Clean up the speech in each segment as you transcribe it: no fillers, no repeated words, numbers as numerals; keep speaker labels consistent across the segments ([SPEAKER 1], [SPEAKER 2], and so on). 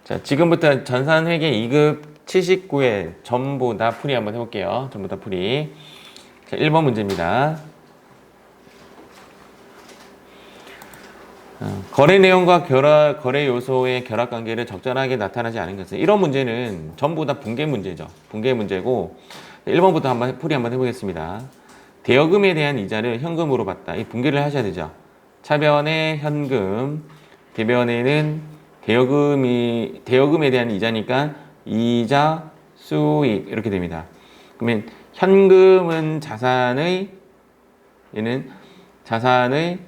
[SPEAKER 1] 자, 지금부터 전산회계 2급 79회 전부 다 풀이 한번 해볼게요. 전부 다 풀이. 자, 1번 문제입니다. 거래 내용과 거래 요소의 결합 관계를 적절하게 나타나지 않은 것은, 이런 문제는 전부 다 붕괴 문제죠. 붕괴 문제고, 1번부터 한번 풀이 한번 해보겠습니다. 대여금에 대한 이자를 현금으로 받다. 이 붕괴를 하셔야 되죠. 차변에 현금, 대변에는 대여금에 대한 이자니까 이자, 수익 이렇게 됩니다. 그러면 현금은 얘는 자산의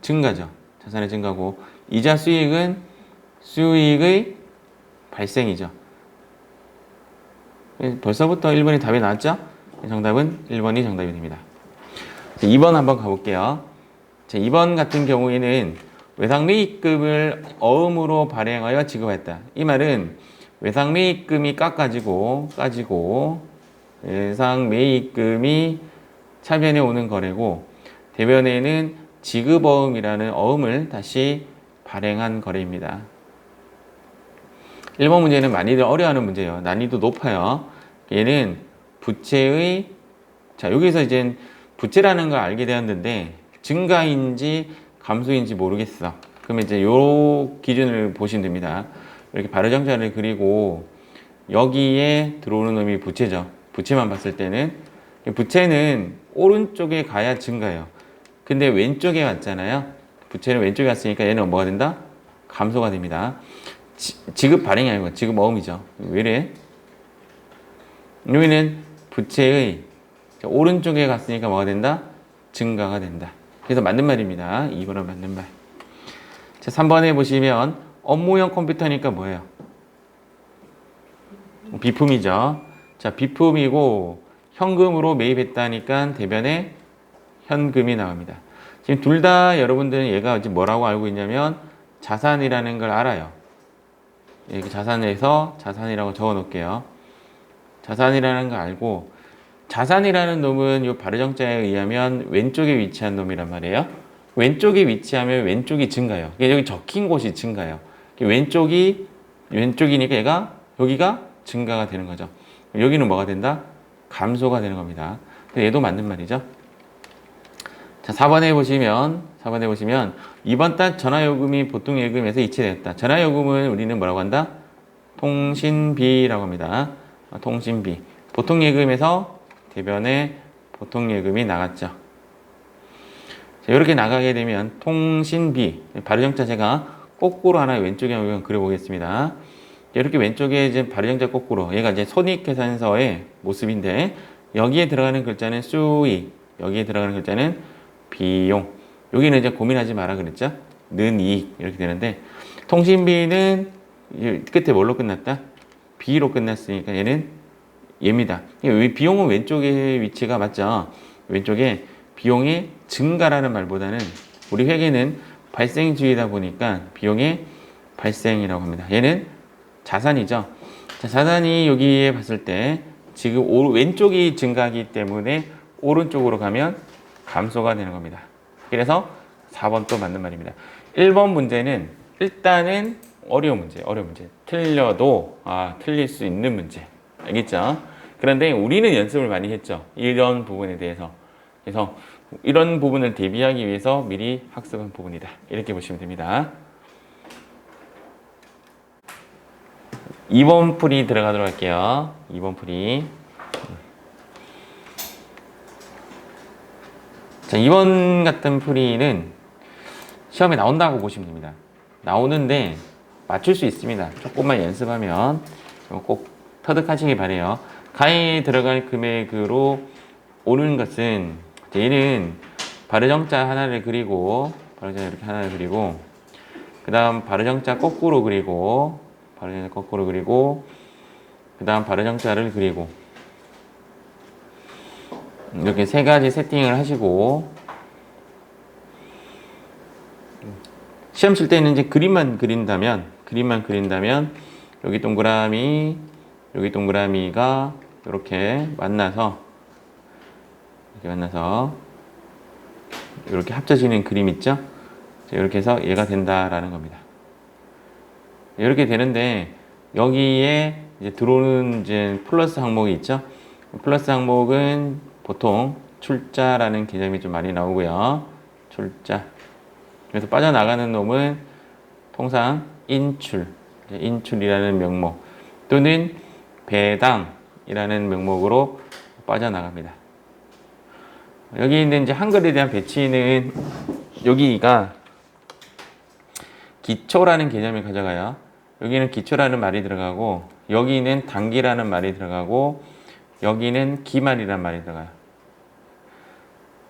[SPEAKER 1] 증가죠. 자산의 증가고, 이자 수익은 수익의 발생이죠. 벌써부터 1번이 답이 나왔죠? 정답은 1번이 정답이 됩니다. 2번 한번 가볼게요. 2번 같은 경우에는 외상매입금을 어음으로 발행하여 지급했다. 이 말은 외상매입금이 까지고 외상매입금이 차변에 오는 거래고, 대변에는 지급어음이라는 어음을 다시 발행한 거래입니다. 1번 문제는 많이들 어려워하는 문제예요. 난이도 높아요. 얘는 부채의, 자, 여기서 이제 부채라는 걸 알게 되었는데 증가인지 감소인지 모르겠어. 그러면 이제 요 기준을 보시면 됩니다. 이렇게 발효정자를 그리고 여기에 들어오는 놈이 부채죠. 부채만 봤을 때는, 부채는 오른쪽에 가야 증가해요. 근데 왼쪽에 왔잖아요. 부채는 왼쪽에 왔으니까 얘는 뭐가 된다? 감소가 됩니다. 지급 발행이 아니고 지급 어음이죠. 왜래? 여기는 부채의 오른쪽에 갔으니까 뭐가 된다? 증가가 된다. 그래서 맞는 말입니다. 2번은 맞는 말. 자, 3번에 보시면 업무용 컴퓨터니까 뭐예요? 비품이죠. 자, 비품이고 현금으로 매입했다니까 대변에 현금이 나옵니다. 지금 둘 다 여러분들은 얘가 지금 뭐라고 알고 있냐면 자산이라는 걸 알아요. 여기 자산에서 자산이라고 적어 놓을게요. 자산이라는 걸 알고, 자산이라는 놈은 이 발효정자에 의하면 왼쪽에 위치한 놈이란 말이에요. 왼쪽에 위치하면 왼쪽이 증가해요. 여기 적힌 곳이 증가해요. 왼쪽이니까 얘가 여기가 증가가 되는 거죠. 여기는 뭐가 된다? 감소가 되는 겁니다. 얘도 맞는 말이죠. 자, 4번에 보시면 이번 달 전화요금이 보통예금에서 이체되었다. 전화요금은 우리는 뭐라고 한다? 통신비라고 합니다. 통신비. 보통예금에서 대변에 보통예금이 나갔죠. 자, 이렇게 나가게 되면 통신비, 발효정자 제가 거꾸로 하나 왼쪽에 한번 그려보겠습니다. 이렇게 왼쪽에 이제 발효정자 거꾸로, 얘가 이제 손익계산서의 모습인데, 여기에 들어가는 글자는 수익, 여기에 들어가는 글자는 비용. 여기는 이제 고민하지 마라 그랬죠? 는 이익 이렇게 되는데, 통신비는 끝에 뭘로 끝났다? B로 끝났으니까 얘는 얘입니다. 비용은 왼쪽에 위치가 맞죠? 왼쪽에 비용의 증가라는 말보다는, 우리 회계는 발생주의다 보니까 비용의 발생이라고 합니다. 얘는 자산이죠. 자, 자산이 여기에 봤을 때 지금 왼쪽이 증가하기 때문에 오른쪽으로 가면 감소가 되는 겁니다. 그래서 4번 또 맞는 말입니다. 1번 문제는 일단은 어려운 문제. 틀려도 틀릴 수 있는 문제. 알겠죠? 그런데 우리는 연습을 많이 했죠. 이런 부분에 대해서. 그래서 이런 부분을 대비하기 위해서 미리 학습한 부분이다. 이렇게 보시면 됩니다. 2번 풀이 들어가도록 할게요. 2번 풀이. 자, 2번 같은 풀이는 시험에 나온다고 보시면 됩니다. 나오는데 맞출 수 있습니다. 조금만 연습하면 꼭 터득하시기 바래요. 가에 들어갈 금액으로 오는 것은, 얘는 발효정자 하나를 그리고, 발효정자 이렇게 하나를 그리고, 그 다음 발효정자 거꾸로 그리고, 그 다음 발효정자를 그리고, 이렇게 세 가지 세팅을 하시고, 시험 칠 때는 이제 그림만 그린다면 여기 동그라미가 이렇게 만나서 이렇게 합쳐지는 그림 있죠? 이렇게 해서 얘가 된다라는 겁니다. 이렇게 되는데 여기에 이제 들어오는 이제 플러스 항목이 있죠. 플러스 항목은 보통 출자라는 개념이 좀 많이 나오고요. 출자. 그래서 빠져나가는 놈은 통상 인출, 인출이라는 명목 또는 배당이라는 명목으로 빠져나갑니다. 여기 있는 이제 한글에 대한 배치는 여기가 기초라는 개념을 가져가요. 여기는 기초라는 말이 들어가고 여기는 단기라는 말이 들어가고 여기는 기말이라는 말이 들어가요.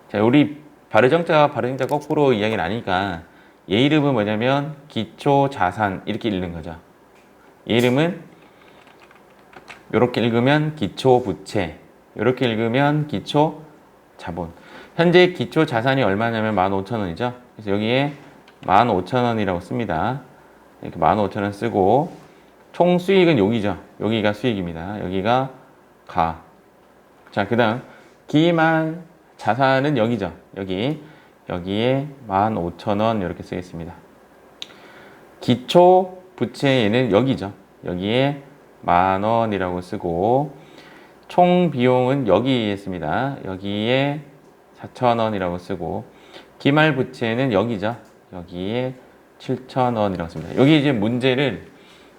[SPEAKER 1] 자, 우리 발의정자와 발의정자 거꾸로 이야기를 하니까 얘 이름은 뭐냐면 기초 자산 이렇게 읽는 거죠. 얘 이름은 이렇게 읽으면 기초 부채, 이렇게 읽으면 기초 자본. 현재 기초 자산이 얼마냐면 15,000원이죠. 그래서 여기에 15,000원이라고 씁니다. 이렇게 15,000원 쓰고 총 수익은 여기죠. 여기가 수익입니다. 여기가 가. 자, 그 다음 기말 자산은 여기죠. 여기에 15,000원 이렇게 쓰겠습니다. 기초 부채에는 여기죠. 여기에 10,000원이라고 쓰고 총 비용은 여기에 씁니다. 여기에 4,000원이라고 쓰고 기말 부채는 여기죠. 여기에 7,000원이라고 씁니다. 여기 이제 문제를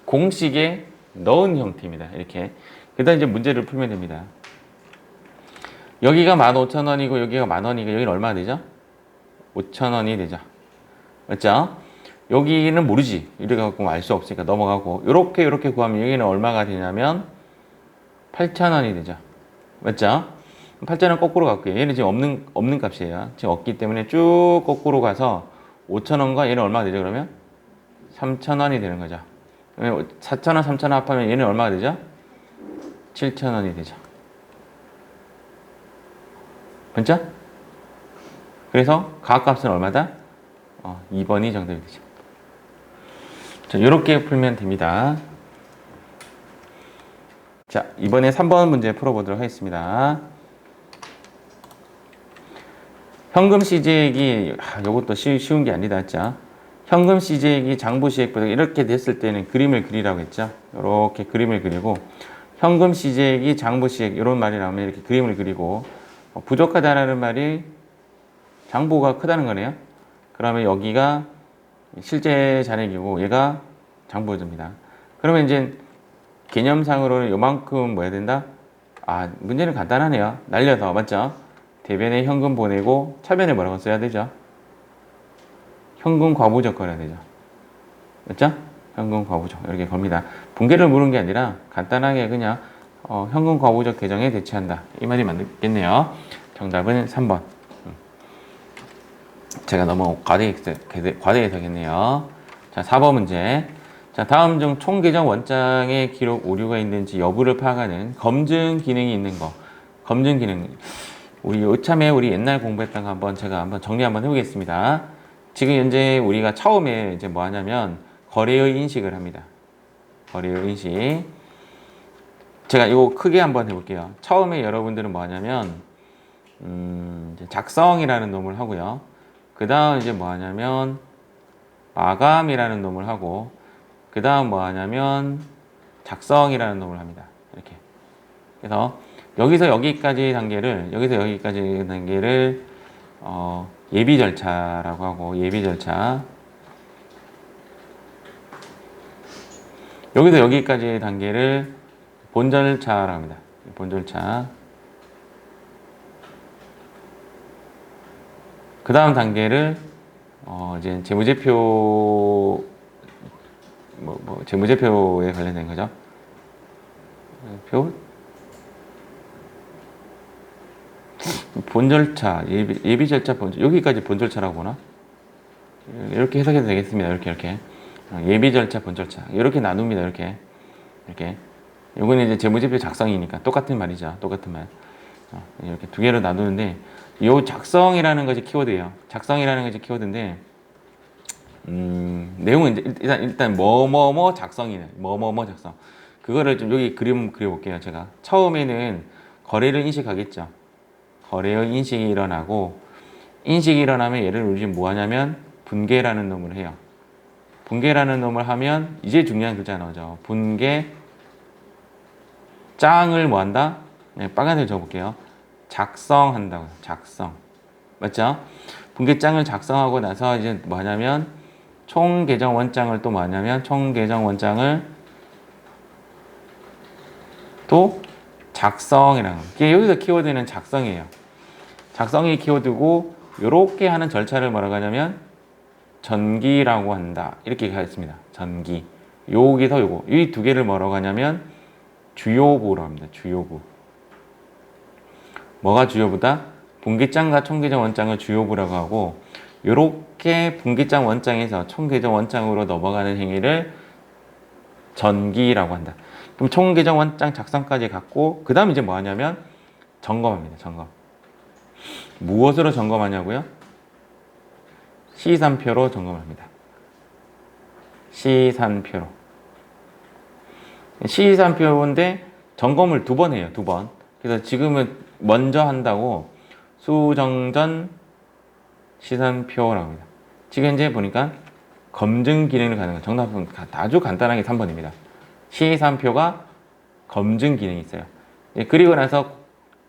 [SPEAKER 1] 공식에 넣은 형태입니다. 이렇게. 그 다음 이제 문제를 풀면 됩니다. 여기가 15,000원이고 여기가 10,000원이고 여기는 얼마나 되죠? 5,000원이 되죠. 맞죠? 여기는 모르지. 이렇게 갖고 알 수 없으니까 넘어가고 이렇게 구하면 여기는 얼마가 되냐면 8,000원이 되죠. 맞죠? 8,000원 거꾸로 갈게요. 얘는 지금 없는 값이에요. 지금 없기 때문에 쭉 거꾸로 가서 5,000원과 얘는 얼마가 되죠? 그러면 3,000원이 되는 거죠. 4,000원, 3,000원 합하면 얘는 얼마가 되죠? 7,000원이 되죠. 맞죠? 그래서 가압값은 얼마다? 2번이 정답이 되죠. 자, 이렇게 풀면 됩니다. 자, 이번에 3번 문제 풀어보도록 하겠습니다. 현금 시제액이 이것도 쉬운 게 아니다 했죠. 현금 시제액이 장부 시액보다 이렇게 됐을 때는 그림을 그리라고 했죠. 이렇게 그림을 그리고 현금 시제액이 장부 시액 이런 말이 나오면 이렇게 그림을 그리고 부족하다라는 말이 장부가 크다는 거네요. 그러면 여기가 실제 잔액이고 얘가 장부입니다. 그러면 이제 개념상으로는 요만큼 뭐 해야 된다? 문제는 간단하네요. 날려서 맞죠? 대변에 현금 보내고 차변에 뭐라고 써야 되죠? 현금 과부적 걸어야 되죠. 맞죠? 현금 과부적 이렇게 겁니다. 분계를 물은 게 아니라 간단하게 그냥 현금 과부적 계정에 대체한다. 이 말이 맞겠네요. 정답은 3번. 제가 너무 과대해석했네요. 자, 4번 문제. 자, 다음 중 총 계정 원장의 기록 오류가 있는지 여부를 파악하는 검증 기능이 있는 거. 검증 기능. 우리 요참에 우리 옛날 공부했던 거 제가 한번 정리 한번 해보겠습니다. 지금 현재 우리가 처음에 이제 뭐 하냐면 거래의 인식을 합니다. 거래의 인식. 제가 이거 크게 한번 해볼게요. 처음에 여러분들은 뭐 하냐면 이제 작성이라는 놈을 하고요. 그 다음 이제 뭐 하냐면 마감이라는 놈을 하고 그 다음 뭐 하냐면 작성이라는 놈을 합니다. 이렇게. 그래서 여기서 여기까지 단계를 예비 절차라고 하고 예비 절차. 여기서 여기까지 단계를 본 절차라고 합니다. 본 절차. 그 다음 단계를 이제 재무제표 재무제표에 관련된 거죠. 본 절차, 예비 절차, 여기까지 본 절차라고 보나? 이렇게 해석해도 되겠습니다. 이렇게. 예비 절차, 본 절차. 이렇게 나눕니다. 이렇게. 요거는 이제 재무제표 작성이니까 똑같은 말이죠. 똑같은 말. 이렇게 두 개로 나누는데, 요 작성이라는 것이 키워드예요. 작성이라는 것이 키워드인데, 내용은 일단 뭐뭐뭐 작성이네. 뭐뭐뭐 작성. 그거를 좀 여기 그림 그려볼게요. 제가 처음에는 거래를 인식하겠죠. 거래의 인식이 일어나고 인식이 일어나면 얘를 우리 뭐 하냐면 분계라는 놈을 해요. 분계라는 놈을 하면 이제 중요한 글자 나오죠. 분계 짱을 뭐 한다? 네, 빨간색 적어볼게요. 작성한다고. 작성. 맞죠? 분계장을 작성하고 나서 이제 뭐 하냐면 총계정 원장을 또 뭐 하냐면 총계정 원장을 또 작성이라는 거. 여기서 키워드는 작성이에요. 작성이 키워드고 요렇게 하는 절차를 뭐라고 하냐면 전기라고 한다. 이렇게 가겠습니다. 전기. 여기서 요거. 이 두 개를 뭐라고 하냐면 주요부라고 합니다. 주요부. 뭐가 주요부다? 분기장과 총계정 원장을 주요부라고 하고 요렇게 분기장 원장에서 총계정 원장으로 넘어가는 행위를 전기라고 한다. 그럼 총계정 원장 작성까지 갔고 그 다음 이제 뭐 하냐면 점검합니다. 점검. 무엇으로 점검하냐고요? 시산표로 점검합니다. 시산표로. 시산표인데 점검을 2번 해요. 2번. 그래서 지금은 먼저 한다고 수정전 시산표라고 합니다. 지금 현재 보니까 검증 기능을 가는 거예요. 정답은 아주 간단하게 3번입니다. 시산표가 검증 기능이 있어요. 그리고 나서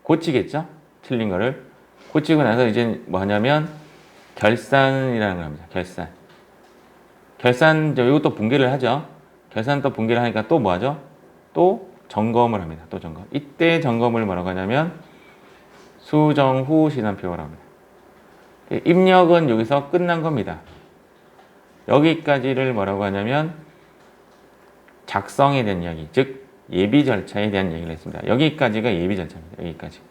[SPEAKER 1] 고치겠죠? 틀린 거를. 고치고 나서 이제 뭐 하냐면 결산이라는 걸 합니다. 결산. 결산, 이것도 분계를 하죠. 결산 또 분계를 하니까 또 뭐 하죠? 또 점검을 합니다. 또 점검. 이때 점검을 뭐라고 하냐면 수정 후 시산표라고 합니다. 입력은 여기서 끝난 겁니다. 여기까지를 뭐라고 하냐면 작성에 대한 이야기, 즉 예비 절차에 대한 얘기를 했습니다. 여기까지가 예비 절차입니다. 여기까지.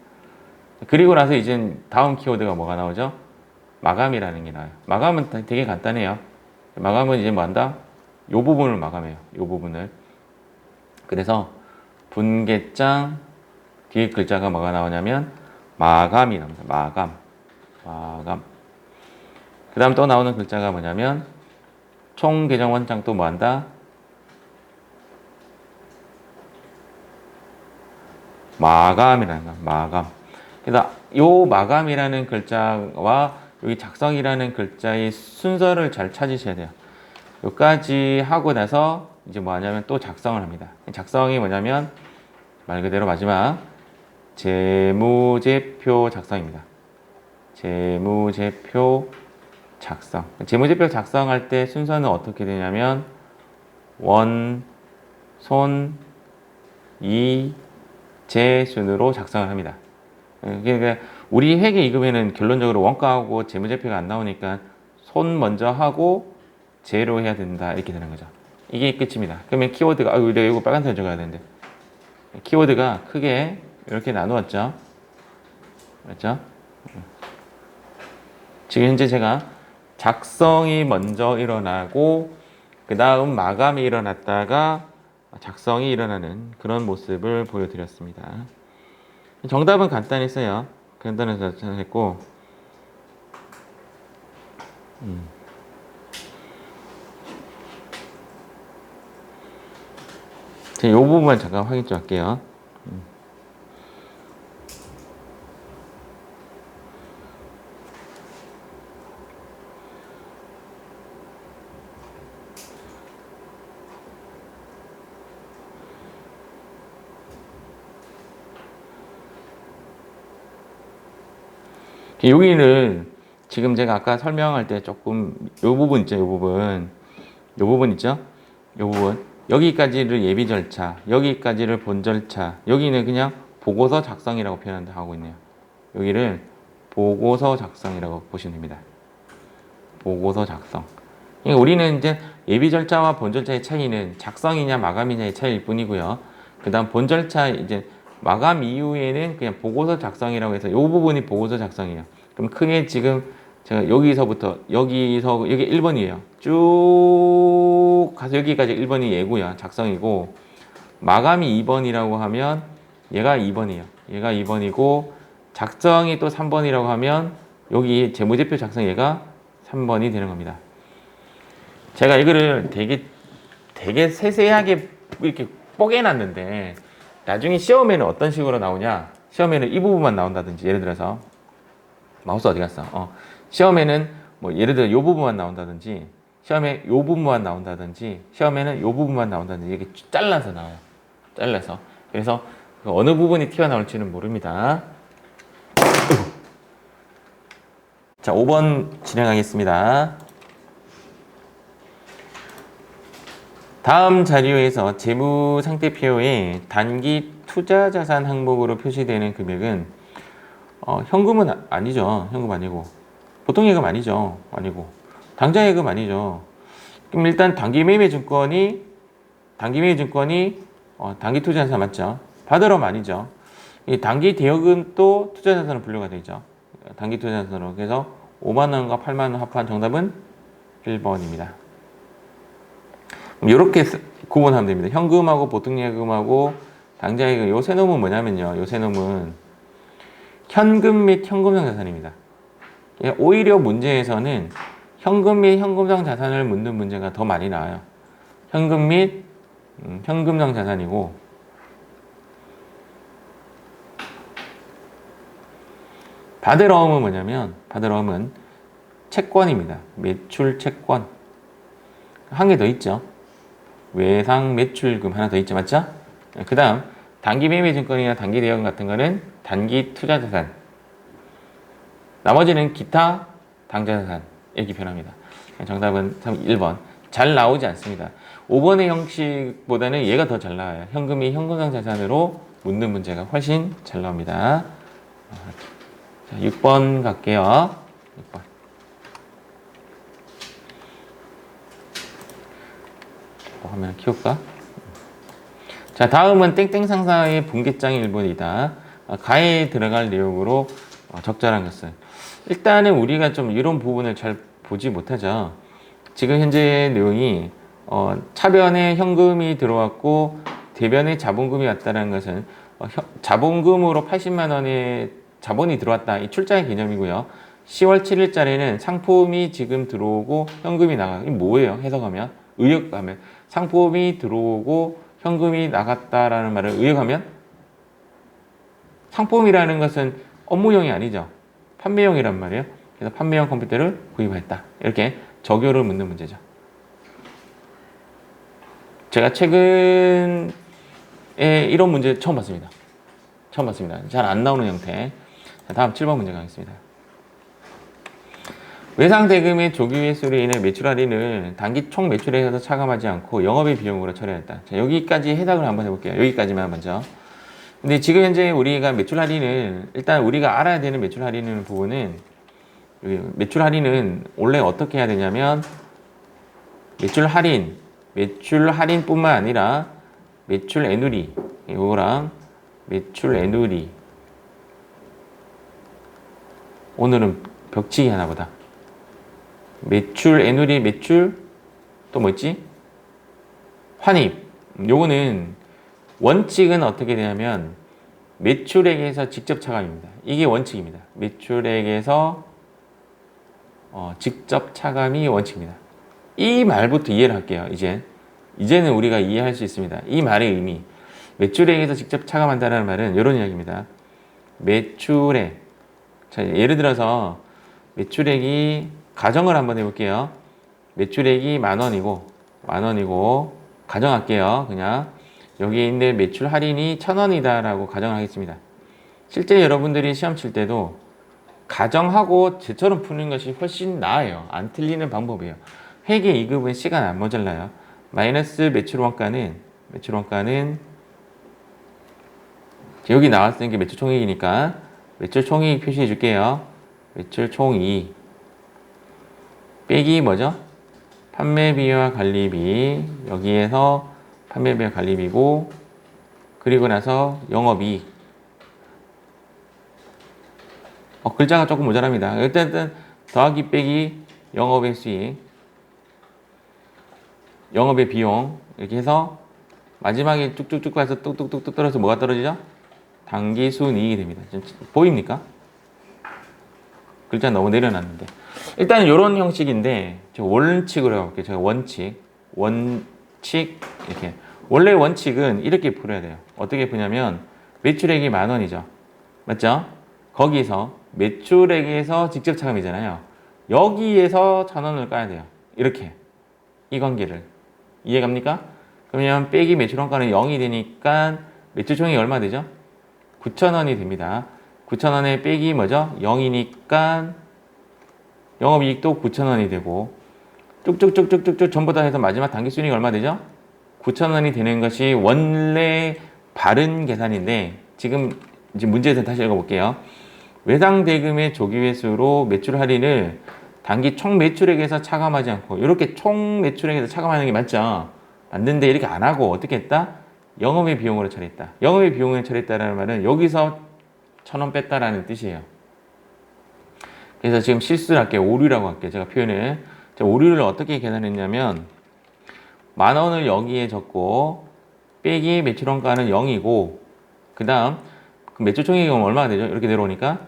[SPEAKER 1] 그리고 나서 이제 다음 키워드가 뭐가 나오죠? 마감이라는 게 나와요. 마감은 되게 간단해요. 마감은 이제 뭐 한다? 요 부분을 마감해요. 요 부분을. 그래서 분계장 뒤에 글자가 뭐가 나오냐면 마감이랍니다. 마감. 마감. 그 다음 또 나오는 글자가 뭐냐면 총계정 원장 또 뭐 한다? 마감이라는 거. 마감. 그래서 요 마감이라는 글자와 여기 작성이라는 글자의 순서를 잘 찾으셔야 돼요. 여기까지 하고 나서 이제 뭐 하냐면 또 작성을 합니다. 작성이 뭐냐면 말 그대로 마지막 재무제표 작성입니다. 재무제표 작성. 재무제표 작성할 때 순서는 어떻게 되냐면 원, 손, 이, 제 순으로 작성을 합니다. 그러니까 우리 회계 이금에는 결론적으로 원가하고 재무제표가 안 나오니까 손 먼저 하고 제로 해야 된다 이렇게 되는 거죠. 이게 끝입니다. 그러면 키워드가 내가 이거 빨간색 적어야 되는데 키워드가 크게 이렇게 나누었죠. 맞죠? 지금 현재 제가 작성이 먼저 일어나고 그 다음 마감이 일어났다가 작성이 일어나는 그런 모습을 보여드렸습니다. 정답은 간단했어요. 간단해서 했고 이 부분만 잠깐 확인 좀 할게요. 여기는 지금 제가 아까 설명할 때 조금 요 부분 있죠, 요 부분 있죠, 요 부분 여기까지를 예비 절차, 여기까지를 본 절차, 여기는 그냥 보고서 작성이라고 표현하고 있네요. 여기를 보고서 작성이라고 보시면 됩니다. 보고서 작성. 그러니까 우리는 이제 예비 절차와 본 절차의 차이는 작성이냐 마감이냐의 차이일 뿐이고요. 그 다음 본 절차 이제 마감 이후에는 그냥 보고서 작성이라고 해서 이 부분이 보고서 작성이에요. 그럼 크게 지금 제가 여기서부터 여기 1번이에요. 쭉 가서 여기까지 1번이 얘고요. 작성이고 마감이 2번이라고 하면 얘가 2번이에요. 얘가 2번이고 작성이 또 3번이라고 하면 여기 재무제표 작성 얘가 3번이 되는 겁니다. 제가 이거를 되게 세세하게 이렇게 뽀개놨는데 나중에 시험에는 어떤 식으로 나오냐? 시험에는 이 부분만 나온다든지 예를 들어서 마우스 어디 갔어? 시험에는 뭐 예를 들어 이 부분만 나온다든지 시험에 요 부분만 나온다든지 시험에는 요 부분만 나온다든지 이렇게 잘라서 나와요. 잘라서. 그래서 그 어느 부분이 튀어나올지는 모릅니다. 자, 5번 진행하겠습니다. 다음 자료에서 재무 상태표에 단기 투자 자산 항목으로 표시되는 금액은 현금은 아니죠. 현금 아니고 보통 예금 아니죠. 아니고 당장 예금 아니죠. 그럼 일단 단기 매매 증권이 단기 투자 자산 맞죠? 받으러 아니죠. 이 단기 대여금도 투자 자산으로 분류가 되죠. 단기 투자 자산으로. 그래서 5만 원과 8만 원 합한 정답은 1번입니다. 이렇게 구분하면 됩니다. 현금하고 보통 예금하고 당장 예금. 요 세 놈은 뭐냐면요. 요 세 놈은 현금 및 현금성 자산입니다. 오히려 문제에서는 현금 및 현금성 자산을 묻는 문제가 더 많이 나와요. 현금 및 현금성 자산이고 받으러 엄은 뭐냐면 받으러 엄은 채권입니다. 매출 채권. 한 개 더 있죠. 외상 매출금 하나 더 있죠. 맞죠? 그 다음 단기 매매 증권이나 단기 대여금 같은 거는 단기 투자 자산. 나머지는 기타 당좌 자산 이렇게 표현합니다. 정답은 1번. 잘 나오지 않습니다. 5번의 형식보다는 얘가 더 잘 나와요. 현금이 현금성 자산으로 묻는 문제가 훨씬 잘 나옵니다. 자, 6번 갈게요. 6번. 화면을 키울까? 자, 다음은 땡땡 상사의 분기장의 일본이다. 가에 들어갈 내용으로 적절한 것은 일단은 우리가 좀 이런 부분을 잘 보지 못하죠. 지금 현재 내용이 차변에 현금이 들어왔고 대변에 자본금이 왔다는 것은 자본금으로 80만 원의 자본이 들어왔다. 이 출자의 개념이고요. 10월 7일자리는 상품이 지금 들어오고 현금이 나가. 이게 뭐예요? 해석하면 의역하면 상품이 들어오고 현금이 나갔다라는 말을 의역하면 상품이라는 것은 업무용이 아니죠. 판매용이란 말이에요. 그래서 판매용 컴퓨터를 구입했다. 이렇게 적요를 묻는 문제죠. 제가 최근에 이런 문제 처음 봤습니다. 잘 안 나오는 형태. 자, 다음 7번 문제 가겠습니다. 외상 대금의 조기 회수로 인해 매출 할인을 단기 총 매출에서 차감하지 않고 영업의 비용으로 처리했다. 자, 여기까지 해석을 한번 해볼게요. 여기까지만 먼저. 근데 지금 현재 우리가 매출 할인을 일단 우리가 알아야 되는 매출 할인은 부분은 매출 할인은 원래 어떻게 해야 되냐면 매출 할인뿐만 아니라 매출 애누리 이거랑 매출 애누리 오늘은 벽치기 하나보다 매출 애누리 매출 또 뭐 있지? 환입 요거는 원칙은 어떻게 되냐면 매출액에서 직접 차감입니다. 이게 원칙입니다. 매출액에서 직접 차감이 원칙입니다. 이 말부터 이해를 할게요. 이제는 우리가 이해할 수 있습니다. 이 말의 의미 매출액에서 직접 차감한다는 말은 이런 이야기입니다. 매출액 자, 예를 들어서 매출액이 가정을 한번 해볼게요. 매출액이 만 원이고 가정할게요. 그냥 여기에 있는 매출 할인이 1,000원이다 라고 가정을 하겠습니다. 실제 여러분들이 시험 칠 때도 가정하고 제처럼 푸는 것이 훨씬 나아요. 안 틀리는 방법이에요. 회계 2급은 시간 안 모자라요. 마이너스 매출 원가는 여기 나왔으니까 게 매출 총액이니까 매출 총액 표시해 줄게요. 매출 총액 빼기 뭐죠? 판매비와 관리비 여기에서 판매비와 관리비고 그리고 나서 영업이익 글자가 조금 모자랍니다. 일단 더하기 빼기 영업의 수익 영업의 비용 이렇게 해서 마지막에 쭉쭉쭉 가서 뚝뚝뚝뚝 떨어져서 뭐가 떨어지죠? 당기순이익이 됩니다. 보입니까? 글자 너무 내려놨는데 일단 이런 형식인데 제가 원칙으로 해볼게요. 제가 원칙 이렇게 원래 원칙은 이렇게 풀어야 돼요. 어떻게 푸냐면 매출액이 10,000원이죠. 맞죠? 거기서 매출액에서 직접 차감이잖아요. 여기에서 1,000원을 까야 돼요. 이렇게 이 관계를. 이해갑니까? 그러면 빼기 매출원가는 0이 되니까 매출총액이 얼마 되죠? 9,000원이 됩니다. 9,000원에 빼기 뭐죠? 0이니까 영업이익도 9,000원이 되고 쭉쭉쭉쭉쭉 전부 다 해서 마지막 당기순이익이 얼마 되죠? 9,000원이 되는 것이 원래 바른 계산인데 지금 이제 문제에서 다시 읽어볼게요. 외상 대금의 조기 회수로 매출 할인을 단기 총 매출액에서 차감하지 않고 이렇게 총 매출액에서 차감하는 게 맞죠? 맞는데 이렇게 안 하고 어떻게 했다? 영업의 비용으로 처리했다. 영업의 비용으로 처리했다는 말은 여기서 1,000원 뺐다라는 뜻이에요. 그래서 지금 실수를 할게요. 오류라고 할게요. 제가 표현을. 오류를 어떻게 계산했냐면 10,000원을 여기에 적고 빼기 매출원가는 0이고 그 다음 매출총액이 얼마가 되죠? 이렇게 내려오니까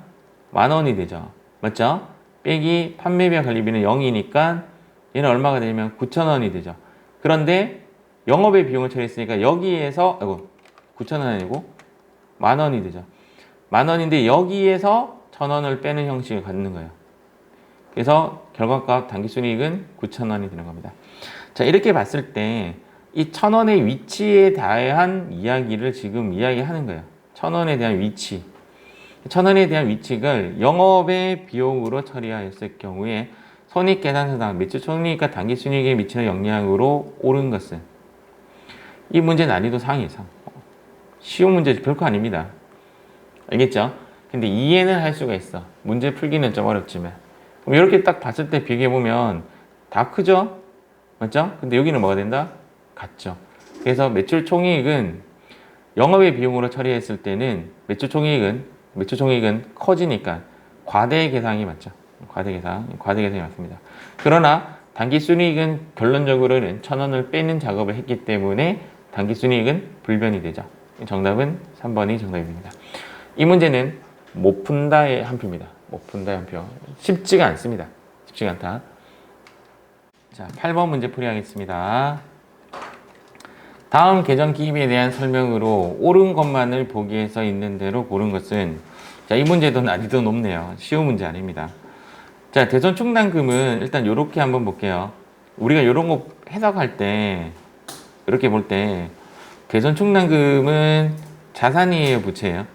[SPEAKER 1] 10,000원이 되죠. 맞죠? 빼기 판매비와 관리비는 0이니까 얘는 얼마가 되냐면 9,000원이 되죠. 그런데 영업의 비용을 처리했으니까 여기에서 9,000원 아니고 10,000원이 되죠. 10,000원인데 여기에서 1,000원을 빼는 형식을 갖는 거예요. 그래서 결과값 당기순이익은 9,000원이 되는 겁니다. 자, 이렇게 봤을 때 이 1,000원의 위치에 대한 이야기를 지금 이야기하는 거예요. 1,000원에 대한 위치. 1,000원에 대한 위치를 영업의 비용으로 처리하였을 경우에 손익계산서상 매출총리익과 당기순이익에 미치는 영향으로 옳은 것은 이 문제 난이도 상이에요. 쉬운 문제 별거 아닙니다. 알겠죠? 근데 이해는 할 수가 있어. 문제 풀기는 좀 어렵지만. 그럼 이렇게 딱 봤을 때 비교해보면 다 크죠? 맞죠? 근데 여기는 뭐가 된다? 같죠. 그래서 매출 총이익은 영업의 비용으로 처리했을 때는 매출 총이익은 커지니까 과대 계상이 맞죠. 과대 계상이 맞습니다. 그러나 단기 순이익은 결론적으로는 1,000원을 빼는 작업을 했기 때문에 단기 순이익은 불변이 되죠. 정답은 3번이 정답입니다. 이 문제는 못 푼다의 한 표입니다. 못 푼다의 한 표. 쉽지가 않습니다. 쉽지가 않다. 자, 8번 문제 풀이하겠습니다. 다음 계정 기입에 대한 설명으로 옳은 것만을 보기에 써 있는 대로 고른 것은 자, 이 문제도 난이도 높네요. 쉬운 문제 아닙니다. 자, 대손 충당금은 일단 이렇게 한번 볼게요. 우리가 이런 거 해석할 때 이렇게 볼 때 대손 충당금은 자산이에요, 부채예요?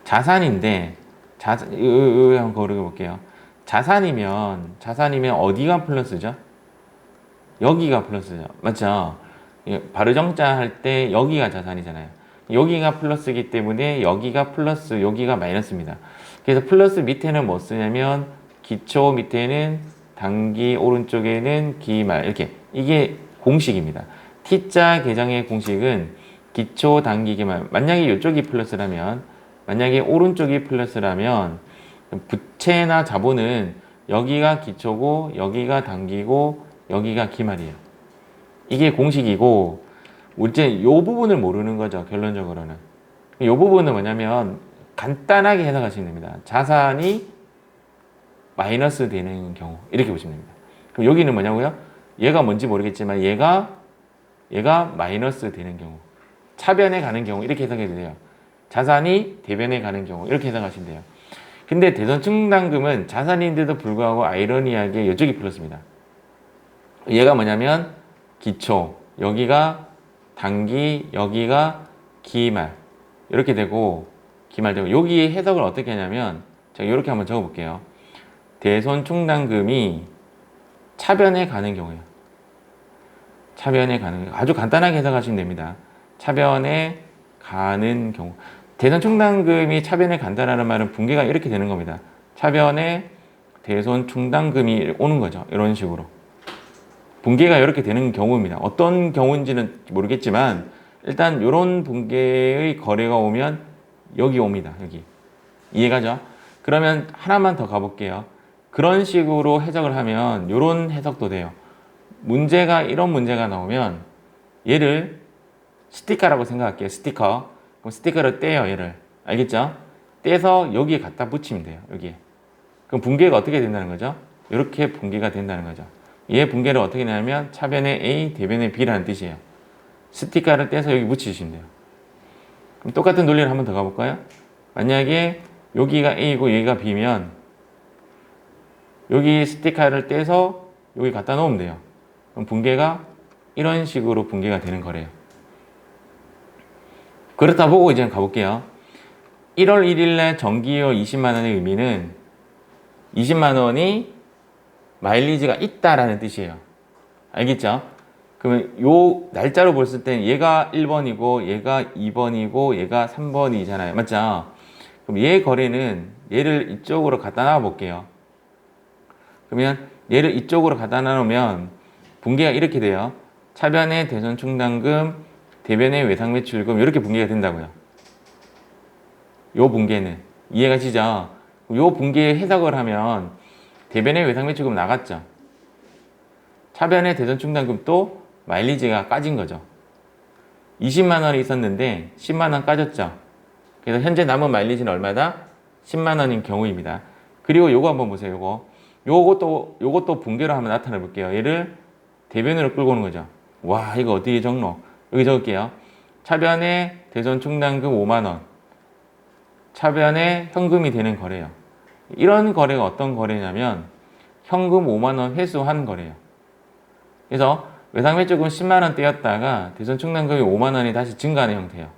[SPEAKER 1] 자산인데 한번 고르게 볼게요. 자산이면 어디가 플러스죠? 여기가 플러스죠. 맞죠? 바르정자 할 때 여기가 자산이잖아요. 여기가 플러스이기 때문에 여기가 플러스, 여기가 마이너스입니다. 그래서 플러스 밑에는 뭐 쓰냐면 기초 밑에는 단기, 오른쪽에는 기말 이렇게 이게 공식입니다. T자 계정의 공식은 기초, 단기, 기말. 만약에 이쪽이 플러스라면 만약에 오른쪽이 플러스라면 부채나 자본은 여기가 기초고 여기가 단기고 여기가 기말이에요. 이게 공식이고 이제 이 부분을 모르는 거죠. 결론적으로는. 이 부분은 뭐냐면 간단하게 해석하시면 됩니다. 자산이 마이너스 되는 경우 이렇게 보시면 됩니다. 그럼 여기는 뭐냐고요? 얘가 뭔지 모르겠지만 얘가 마이너스 되는 경우 차변에 가는 경우 이렇게 해석해도 돼요. 자산이 대변에 가는 경우 이렇게 해석하시면 돼요. 근데 대손 충당금은 자산인데도 불구하고 아이러니하게 이쪽이 플러스입니다. 얘가 뭐냐면 기초, 여기가 단기, 여기가 기말 이렇게 되고 기말되고 여기 해석을 어떻게 하냐면 제가 이렇게 한번 적어볼게요. 대손 충당금이 차변에 가는 경우예요. 차변에 가는 경우 아주 간단하게 해석하시면 됩니다. 차변에 가는 경우 대손 충당금이 차변에 간다라는 말은 붕괴가 이렇게 되는 겁니다. 차변에 대손 충당금이 오는 거죠. 이런 식으로. 붕괴가 이렇게 되는 경우입니다. 어떤 경우인지는 모르겠지만 일단 이런 붕괴의 거래가 오면 여기 옵니다. 여기. 이해가죠? 그러면 하나만 더 가볼게요. 그런 식으로 해석을 하면 이런 해석도 돼요. 이런 문제가 나오면 얘를 스티커라고 생각할게요. 스티커. 그럼 스티커를 떼요. 얘를. 알겠죠? 떼서 여기에 갖다 붙이면 돼요. 여기에. 그럼 붕괴가 어떻게 된다는 거죠? 이렇게 붕괴가 된다는 거죠. 얘 붕괴를 어떻게 하냐면 차변에 A, 대변에 B라는 뜻이에요. 스티커를 떼서 여기 붙이시면 돼요. 그럼 똑같은 논리를 한번 더 가볼까요? 만약에 여기가 A고 여기가 B면 여기 스티커를 떼서 여기 갖다 놓으면 돼요. 그럼 분계가 이런 식으로 분계가 되는 거래요. 그렇다 보고 이제 가볼게요. 1월 1일 날 정기료 20만 원의 의미는 20만 원이 마일리지가 있다라는 뜻이에요. 알겠죠? 그러면 요 날짜로 봤을 땐 얘가 1번이고 얘가 2번이고 얘가 3번이잖아요. 맞죠? 그럼 얘 거래는 얘를 이쪽으로 갖다 놔 볼게요. 그러면 얘를 이쪽으로 갖다 놓으면 분계가 이렇게 돼요. 차변의 대손 충당금, 대변의 외상 매출금 이렇게 분계가 된다고요. 요 분계는 이해가시죠? 요 분계 해석을 하면 대변의 외상 매출금 나갔죠. 차변의 대손 충당금도 마일리지가 까진 거죠. 20만 원이 있었는데 10만 원 까졌죠. 그래서 현재 남은 마일리지는 얼마다? 10만 원인 경우입니다. 그리고 요거 한번 보세요. 요것도 분계로 한번 나타내 볼게요. 얘를 대변으로 끌고 오는 거죠. 와, 이거 어떻게 적노? 여기 적을게요. 차변에 대손 충당금 5만 원. 차변에 현금이 되는 거래요. 이런 거래가 어떤 거래냐면 현금 5만 원 회수한 거래요. 그래서 외상 매출금 10만 원대였다가 대손 충당금이 5만 원이 다시 증가하는 형태예요.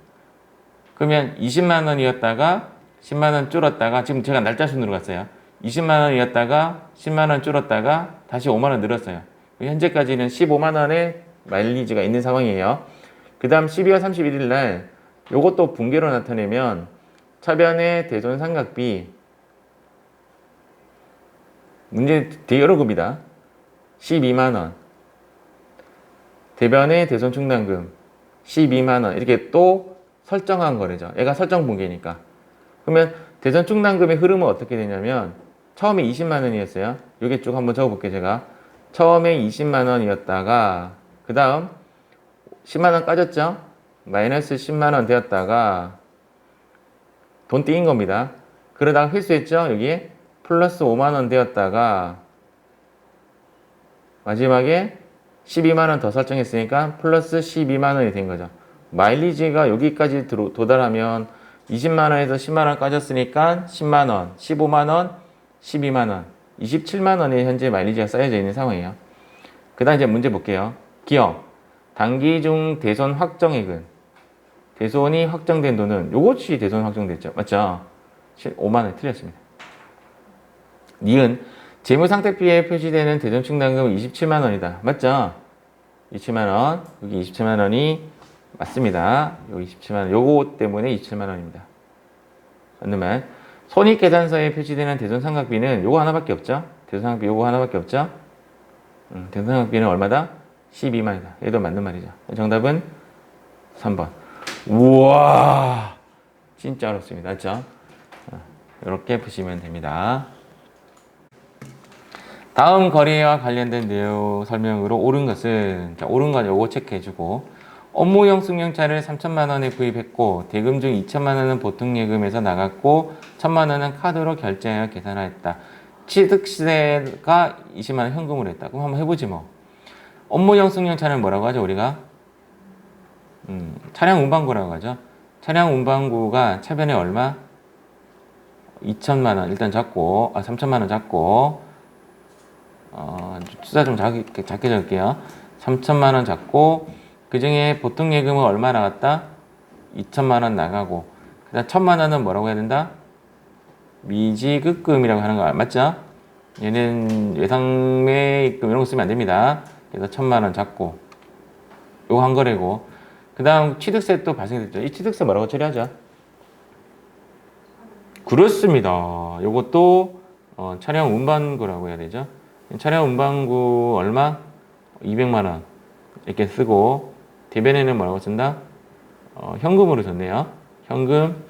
[SPEAKER 1] 그러면 20만 원이었다가 10만 원 줄었다가 지금 제가 날짜 순으로 갔어요. 20만 원이었다가 10만 원 줄었다가 다시 5만 원 늘었어요. 현재까지는 15만 원의 마일리지가 있는 상황이에요. 그 다음 12월 31일 날 요것도 분계로 나타내면 차변의 대손 삼각비 문제 되게 여러 급이다. 12만 원. 대변의 대손 충당금 12만 원. 이렇게 또 설정한 거래죠. 얘가 설정 분계니까. 그러면 대손 충당금의 흐름은 어떻게 되냐면 처음에 20만 원이었어요. 요게 쭉 한번 적어 볼게요, 제가. 처음에 20만 원이었다가 그 다음 10만 원 까졌죠? 마이너스 10만 원 되었다가 돈 띄인 겁니다. 그러다가 회수했죠? 여기에 플러스 5만 원 되었다가 마지막에 12만 원 더 설정했으니까 플러스 12만 원이 된 거죠. 마일리지가 여기까지 도달하면 20만 원에서 10만 원 까졌으니까 10만 원, 15만 원, 12만 원, 27만 원이 현재 마일리지가 쌓여져 있는 상황이에요. 그 다음 이제 문제 볼게요. 기억. 단기 중 대손 확정액은 대손이 확정된 돈은 요것이 대손 확정됐죠. 맞죠? 5만 원이 틀렸습니다. 니은 재무상태표에 표시되는 대손 충당금은 27만 원이다. 맞죠? 27만 원. 여기 27만 원이 맞습니다. 여기 27만 원. 요거 때문에 27만 원입니다. 맞는 말. 손익계산서에 표시되는 대손 삼각비는 요거 하나밖에 없죠? 대손 삼각비 요거 하나밖에 없죠? 대손 삼각비는 얼마다? 12만이다. 얘도 맞는 말이죠. 정답은 3번. 우와! 진짜 어렵습니다. 맞죠? 이렇게 보시면 됩니다. 다음 거래와 관련된 내용 설명으로 옳은 것은, 자, 옳은 건 요거 체크해주고, 업무용 승용차를 3천만 원에 구입했고, 대금 중 2천만 원은 보통예금에서 나갔고, 1천만 원은 카드로 결제하여 계산하였다. 취득세가 20만 원 현금으로 했다. 그럼 한번 해보지 뭐. 업무용 승용차는 뭐라고 하죠, 우리가? 차량 운반구라고 하죠. 차량 운반구가 차변에 얼마? 2천만 원 일단 잡고, 3천만 원 잡고, 숫자 좀 작게 적을게요. 3천만 원 잡고, 그 중에 보통 예금은 얼마 나갔다? 2천만 원 나가고, 그 다음 1천만 원은 뭐라고 해야 된다? 미지급금이라고 하는 거 맞죠? 얘는 외상매입금 이런 거 쓰면 안 됩니다. 그래서 1천만 원 잡고, 요거 한 거래고, 그 다음 취득세 또 발생됐죠. 이 취득세 뭐라고 처리하죠? 그렇습니다. 요것도 차량 운반구라고 해야 되죠. 차량 운반구 얼마? 200만 원 이렇게 쓰고, 대변에는 뭐라고 쓴다? 현금으로 썼네요. 현금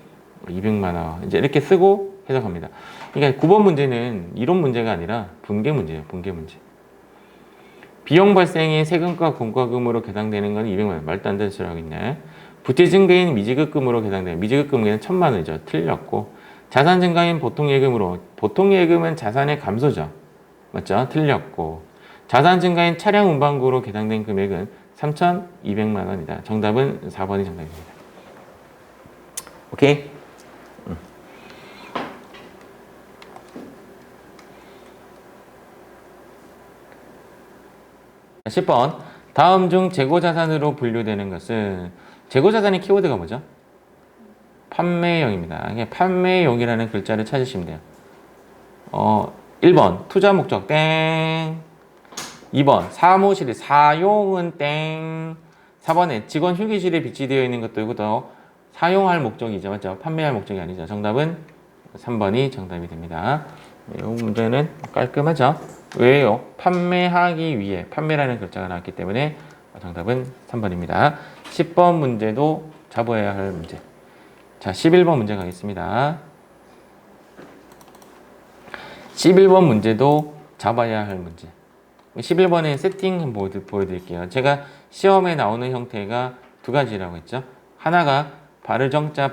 [SPEAKER 1] 200만 원 이제 이렇게 쓰고 해석합니다. 그러니까 9번 문제는 이론 문제가 아니라 분계 문제예요. 분계 문제. 비용 발생이 세금과 공과금으로 계상되는 건 200만 원. 말도 안 되는 소리 하고 있네. 부채 증가인 미지급금으로 계상되는 미지급금은 1,000만 원이죠. 틀렸고. 자산 증가인 보통예금으로, 보통예금은 자산의 감소죠. 맞죠? 틀렸고. 자산 증가인 차량 운반구로 계상된 금액은 3,200만 원이다. 정답은 4번이 정답입니다. 오케이? 10번. 다음 중 재고자산으로 분류되는 것은, 재고자산의 키워드가 뭐죠? 판매용입니다. 판매용이라는 글자를 찾으시면 돼요. 1번 투자 목적 땡. 2번 사무실의 사용은 땡. 4번에 직원 휴게실에 비치되어 있는 것도 이것도 사용할 목적이죠. 맞죠? 판매할 목적이 아니죠. 정답은 3번이 정답이 됩니다. 이 문제는 깔끔하죠? 왜요? 판매하기 위해 판매라는 글자가 나왔기 때문에 정답은 3번입니다. 10번 문제도 잡아야 할 문제. 자, 11번 문제 가겠습니다. 11번 문제도 잡아야 할 문제. 11번의 세팅 한번 보여드릴게요. 제가 시험에 나오는 형태가 두 가지라고 했죠. 하나가 바르정자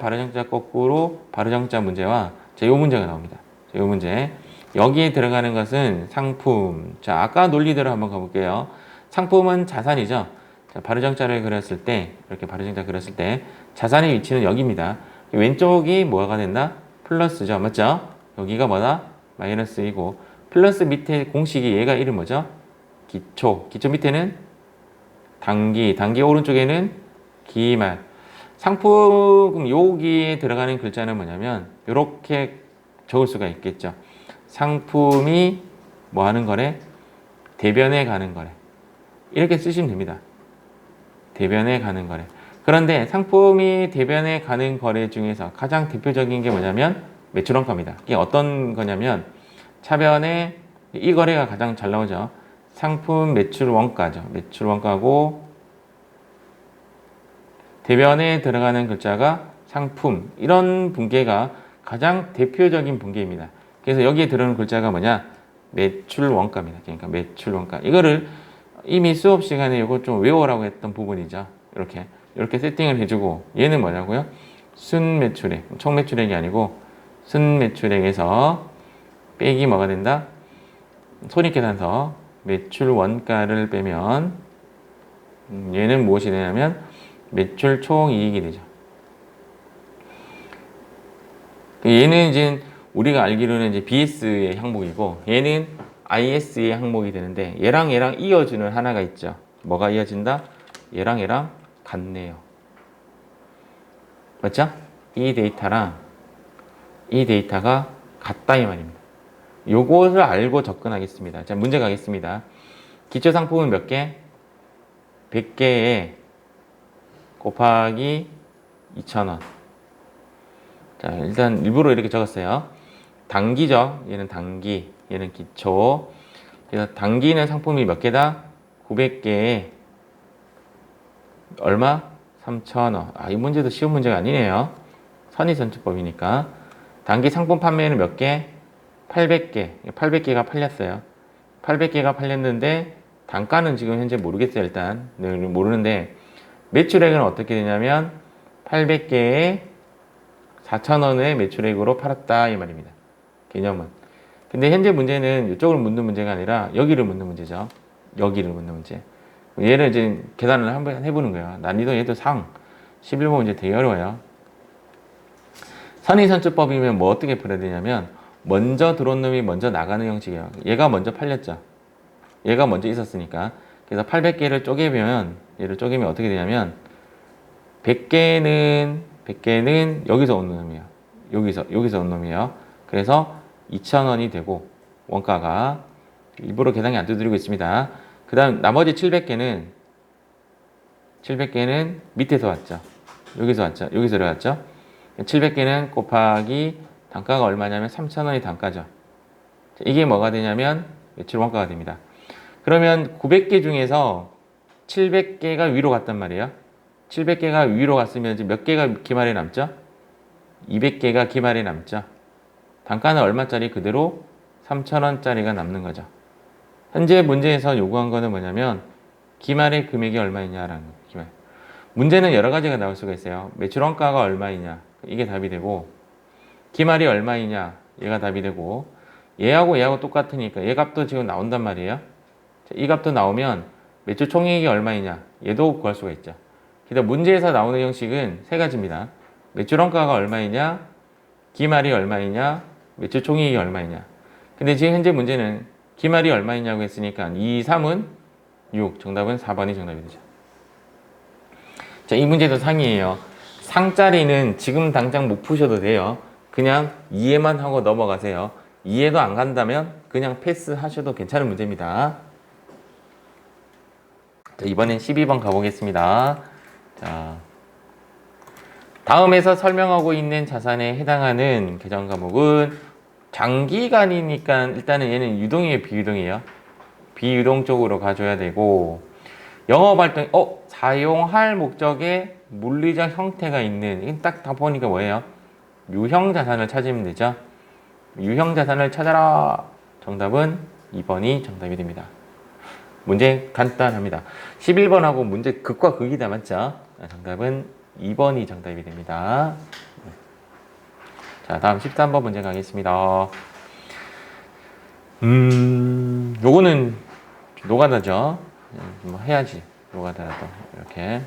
[SPEAKER 1] 거꾸로 바르정자 문제와 자, 요 문제가 나옵니다. 자, 요 문제. 여기에 들어가는 것은 상품. 자, 아까 논리대로 한번 가볼게요. 상품은 자산이죠. 자, 바르정자를 그렸을 때, 이렇게 바르정자 그렸을 때 자산의 위치는 여기입니다. 왼쪽이 뭐가 된다? 플러스죠. 맞죠? 여기가 뭐다? 마이너스이고 플러스 밑에 공식이 얘가 이름 뭐죠? 기초. 기초 밑에는 단기. 단기 오른쪽에는 기말. 상품 여기에 들어가는 글자는 뭐냐면 이렇게 적을 수가 있겠죠. 상품이 뭐 하는 거래? 대변에 가는 거래. 이렇게 쓰시면 됩니다. 대변에 가는 거래. 그런데 상품이 대변에 가는 거래 중에서 가장 대표적인 게 뭐냐면 매출원가입니다. 이게 어떤 거냐면 차변에 이 거래가 가장 잘 나오죠. 상품 매출 원가죠. 매출 원가고 대변에 들어가는 글자가 상품. 이런 분계가 가장 대표적인 분계입니다. 그래서 여기에 들어오는 글자가 뭐냐? 매출 원가입니다. 그러니까 매출 원가. 이거를 이미 수업 시간에 이거 좀 외워라고 했던 부분이죠. 이렇게 세팅을 해주고 얘는 뭐냐고요? 순매출액. 총매출액이 아니고 순매출액에서 빼기 뭐가 된다? 손익계산서 매출 원가를 빼면 얘는 무엇이 되냐면 매출 총이익이 되죠. 얘는 이제 우리가 알기로는 이제 BS의 항목이고 얘는 IS의 항목이 되는데 얘랑 이어주는 하나가 있죠. 뭐가 이어진다? 얘랑 같네요. 맞죠? 이 데이터랑 이 데이터가 같다 이 말입니다. 요것을 알고 접근하겠습니다. 자, 문제 가겠습니다. 기초상품은 몇 개? 100개에 곱하기 2,000원. 자, 일단 일부러 이렇게 적었어요. 단기죠. 얘는 단기, 얘는 기초. 그래서 단기는 상품이 몇 개다? 900개에 얼마? 3,000원. 아, 이 문제도 쉬운 문제가 아니네요. 선의선출법이니까. 단기 상품 판매는 몇 개? 800개. 800개가 팔렸어요. 800개가 팔렸는데 단가는 지금 현재 모르겠어요. 일단 모르는데 매출액은 어떻게 되냐면 800개에 4,000원의 매출액으로 팔았다 이 말입니다. 개념은. 근데 현재 문제는 이쪽을 묻는 문제가 아니라 여기를 묻는 문제죠. 여기를 묻는 문제. 얘를 이제 계산을 한번 해보는 거예요. 난이도 얘도 상. 11번 문제 되게 어려워요. 선의선출법이면 뭐 어떻게 풀어야 되냐면 먼저 들어온 놈이 먼저 나가는 형식이에요. 얘가 먼저 팔렸죠. 얘가 먼저 있었으니까. 그래서 800개를 쪼개면 얘를 쪼개면 어떻게 되냐면 100개는 여기서 온 놈이에요. 여기서 온 놈이에요. 그래서 2,000원이 되고 원가가 일부러 계산이 안 두드리고 있습니다. 그 다음 나머지 700개는 밑에서 왔죠. 여기서 들어갔죠. 700개는 곱하기 단가가 얼마냐면 3,000원이 단가죠. 이게 뭐가 되냐면 매출 원가가 됩니다. 그러면 900개 중에서 700개가 위로 갔단 말이에요. 700개가 위로 갔으면 몇 개가 기말에 남죠? 200개가 기말에 남죠. 단가는 얼마짜리? 그대로 3,000원짜리가 남는 거죠. 현재 문제에서 요구한 거는 뭐냐면 기말의 금액이 얼마이냐라는 거예요. 기말. 문제는 여러 가지가 나올 수가 있어요. 매출 원가가 얼마이냐 이게 답이 되고 기말이 얼마이냐 얘가 답이 되고 얘하고 똑같으니까 얘 값도 지금 나온단 말이에요. 이 값도 나오면 매출 총이익이 얼마이냐 얘도 구할 수가 있죠. 그래서 문제에서 나오는 형식은 세 가지입니다. 매출 원가가 얼마이냐, 기말이 얼마이냐, 매출 총이익이 얼마이냐. 근데 지금 현재 문제는 기말이 얼마이냐고 했으니까 2, 3은 6. 정답은 4번이 정답이 되죠. 자, 이 문제도 상이에요. 상자리는 지금 당장 못 푸셔도 돼요. 그냥 이해만 하고 넘어가세요. 이해도 안 간다면 그냥 패스하셔도 괜찮은 문제입니다. 자, 이번엔 12번 가보겠습니다. 자, 다음에서 설명하고 있는 자산에 해당하는 계정 과목은 장기간이니까 일단은 얘는 유동이에요, 비유동이에요? 비유동 쪽으로 가줘야 되고, 영업활동, 사용할 목적의 물리적 형태가 있는, 이건 딱 다 보니까 뭐예요? 유형 자산을 찾으면 되죠. 유형 자산을 찾아라. 정답은 2번이 정답이 됩니다. 문제 간단합니다. 11번하고 문제 극과 극이다, 맞죠? 정답은 2번이 정답이 됩니다. 자, 다음 13번 문제 가겠습니다. 요거는 노가다죠. 뭐 해야지. 노가다라도 이렇게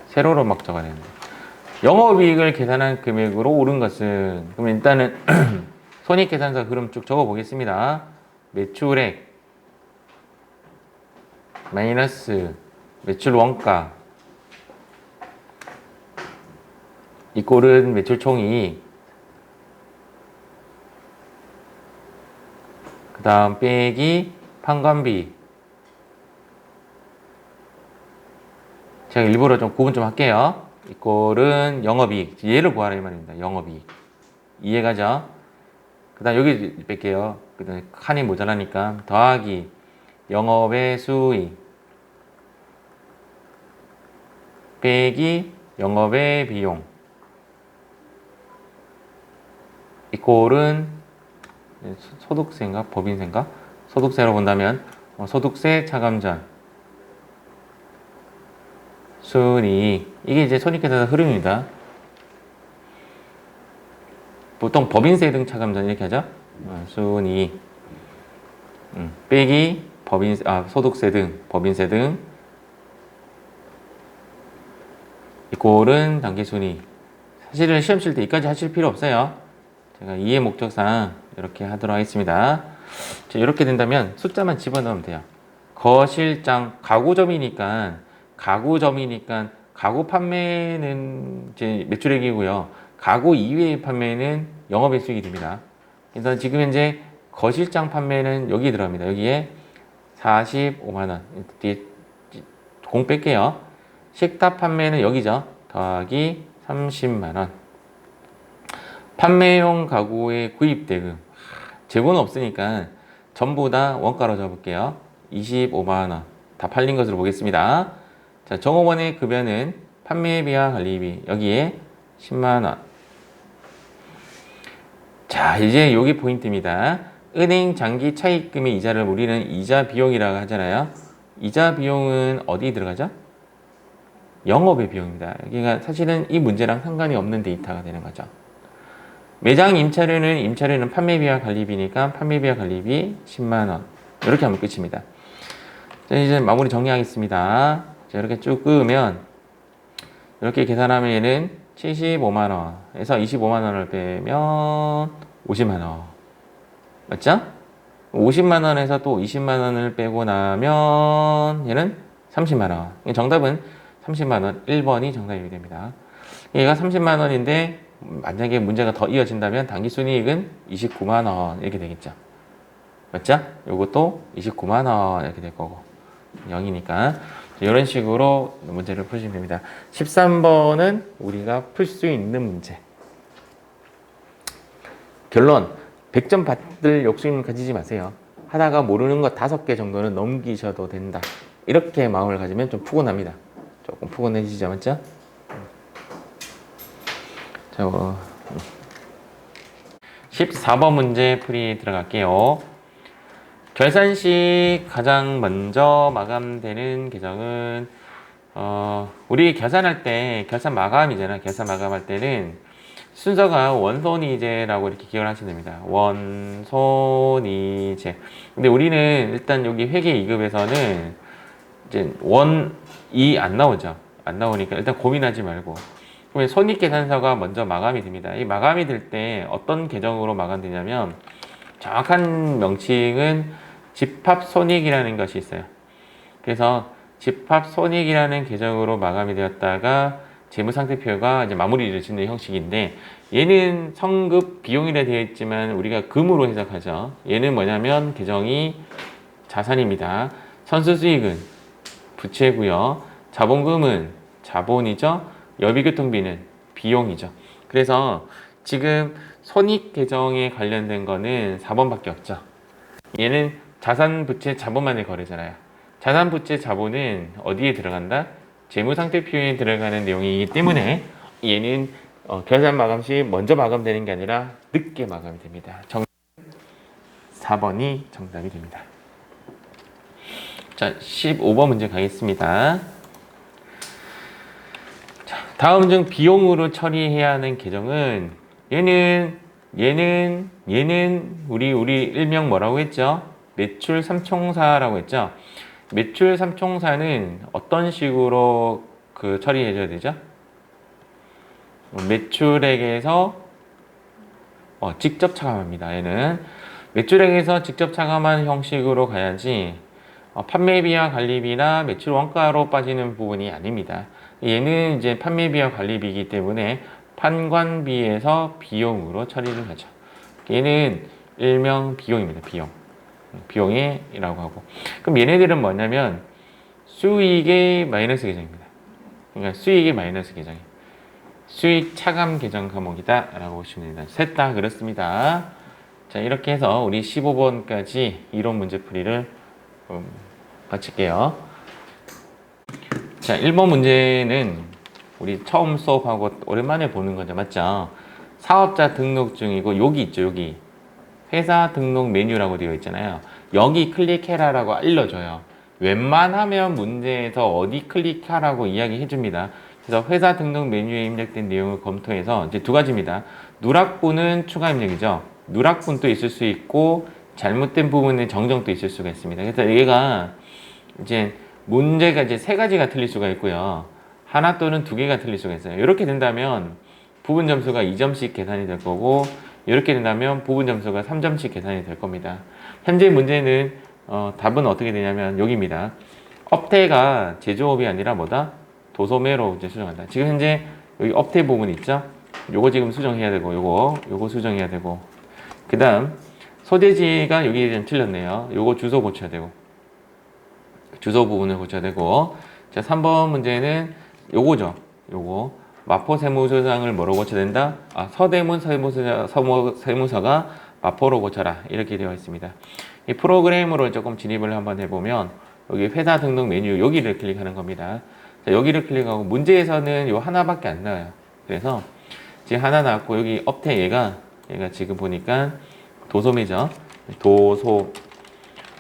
[SPEAKER 1] 세로로 막 적어야 되는데, 영업이익을 계산한 금액으로 오른 것은, 그럼 일단은 손익계산서 그럼 쭉 적어 보겠습니다. 매출액 마이너스 매출 원가 이꼴은 매출 총이익, 그 다음 빼기 판관비. 제가 일부러 좀 구분 좀 할게요. 이꼴은 영업이익, 얘를 구하라 이 말입니다. 영업이익 이해가죠? 그 다음 여기 뺄게요. 그 다음에 칸이 모자라니까 더하기 영업의 수익 빼기 영업의 비용 이꼴은 소득세인가 법인세인가? 소득세로 본다면 소득세 차감전 순이익, 이게 이제 손익계산서 흐름입니다. 보통 법인세 등 차감전 이렇게 하죠. 순이익 빼기 법인세, 소득세 등 법인세 등 이꼴은 당기순이익. 사실은 시험 칠 때 이까지 하실 필요 없어요. 제가 이해 목적상 이렇게 하도록 하겠습니다. 자, 이렇게 된다면 숫자만 집어넣으면 돼요. 거실장 가구점이니까 가구 판매는 이제 매출액이고요. 가구 이외의 판매는 영업의 수익이 됩니다. 그래서 지금 현재 거실장 판매는 여기 들어갑니다. 여기에 45만 원. 뒤에 공 뺄게요. 식탁 판매는 여기죠. 더하기 30만 원. 판매용 가구의 구입 대금. 재고는 없으니까 전부 다 원가로 잡을게요. 25만 원. 다 팔린 것으로 보겠습니다. 자, 종업원의 급여는 판매비와 관리비. 여기에 10만 원. 자, 이제 여기 포인트입니다. 은행 장기 차입금의 이자를 우리는 이자 비용이라고 하잖아요. 이자 비용은 어디 들어가죠? 영업의 비용입니다. 여기가 사실은 이 문제랑 상관이 없는 데이터가 되는 거죠. 매장 임차료는 판매비와 관리비니까 판매비와 관리비 10만 원. 이렇게 하면 끝입니다. 자, 이제 마무리 정리하겠습니다. 자, 이렇게 쭉 끄면 이렇게 계산하면 얘는 75만 원에서 25만 원을 빼면 50만 원. 맞죠? 50만 원에서 또 20만 원을 빼고 나면 얘는 30만 원. 정답은 30만 원. 1번이 정답이 됩니다. 얘가 30만 원인데 만약에 문제가 더 이어진다면 당기순이익은 29만 원 이렇게 되겠죠. 맞죠? 요것도 29만 원 이렇게 될 거고 0이니까 이런 식으로 문제를 푸시면 됩니다. 13번은 우리가 풀 수 있는 문제. 결론, 100점 받을 욕심 가지지 마세요. 하다가 모르는 것 5개 정도는 넘기셔도 된다. 이렇게 마음을 가지면 좀 푸근합니다. 조금 푸근해지죠, 맞죠? 자, 14번 문제 풀이 들어갈게요. 결산 시 가장 먼저 마감되는 계정은 우리 계산할 때 결산 마감이잖아. 결산 마감할 때는 순서가 원손이제라고 이렇게 기억을 하시면 됩니다. 원손이제. 근데 우리는 일단 여기 회계 2급에서는 이제 원이 안 나오죠. 안 나오니까 일단 고민하지 말고. 그러면 손익계산서가 먼저 마감이 됩니다. 이 마감이 될 때 어떤 계정으로 마감되냐면 정확한 명칭은 집합손익이라는 것이 있어요. 그래서 집합손익이라는 계정으로 마감이 되었다가 재무상태표가 이제 마무리를 짓는 형식인데, 얘는 성급 비용이라 되어 있지만 우리가 금으로 해석하죠. 얘는 뭐냐면 계정이 자산입니다. 선수수익은 부채고요. 자본금은 자본이죠. 여비교통비는 비용이죠. 그래서 지금 손익 계정에 관련된 거는 4번밖에 없죠. 얘는 자산, 부채, 자본만의 거래잖아요. 자산, 부채, 자본은 어디에 들어간다? 재무상태표에 들어가는 내용이기 때문에 얘는 결산 마감 시 먼저 마감되는 게 아니라 늦게 마감이 됩니다. 4번이 정답이 됩니다. 자, 15번 문제 가겠습니다. 자, 다음 중 비용으로 처리해야 하는 계정은 얘는 우리 일명 뭐라고 했죠? 매출 삼총사라고 했죠? 매출 삼총사는 어떤 식으로 처리해 줘야 되죠? 매출액에서 직접 차감합니다. 얘는 매출액에서 직접 차감하는 형식으로 가야지 판매비와 관리비나 매출 원가로 빠지는 부분이 아닙니다. 얘는 이제 판매비와 관리비이기 때문에 판관비에서 비용으로 처리를 하죠. 얘는 일명 비용입니다. 비용이라고 하고. 그럼 얘네들은 뭐냐면 수익의 마이너스 계정입니다. 그러니까 수익의 마이너스 계정이 수익 차감 계정 과목이다 라고 보시면 됩니다. 셋 다 그렇습니다. 자, 이렇게 해서 우리 15번까지 이론 문제풀이를 마칠게요. 자, 1번 문제는 우리 처음 수업하고 오랜만에 보는 거죠. 맞죠? 사업자 등록증이고 여기 있죠. 여기 회사 등록 메뉴라고 되어 있잖아요. 여기 클릭해라라고 알려줘요. 웬만하면 문제에서 어디 클릭하라고 이야기해 줍니다. 그래서 회사 등록 메뉴에 입력된 내용을 검토해서 이제 두 가지입니다. 누락분은 추가 입력이죠. 누락분도 있을 수 있고 잘못된 부분의 정정도 있을 수가 있습니다. 그래서 얘가 이제 문제가 이제 세 가지가 틀릴 수가 있고요. 하나 또는 두 개가 틀릴 수가 있어요. 이렇게 된다면 부분 점수가 2점씩 계산이 될 거고, 이렇게 된다면 부분 점수가 3점씩 계산이 될 겁니다. 현재 문제는 답은 어떻게 되냐면 여기입니다. 업태가 제조업이 아니라 뭐다? 도소매로 이제 수정한다. 지금 현재 여기 업태 부분 있죠? 요거 지금 수정해야 되고, 요거 수정해야 되고, 그 다음 소재지가 여기 좀 틀렸네요. 요거 주소 고쳐야 되고, 주소 부분을 고쳐야 되고. 자, 3번 문제는 요거죠. 요거 마포 세무서장을 뭐로 고쳐야 된다? 서대문 세무서가 마포로 고쳐라, 이렇게 되어 있습니다. 이 프로그램으로 조금 진입을 한번 해보면 여기 회사 등록 메뉴 여기를 클릭하는 겁니다. 자, 여기를 클릭하고 문제에서는 요 하나밖에 안 나와요. 그래서 지금 하나 나왔고, 여기 업태 얘가 지금 보니까 도소매죠.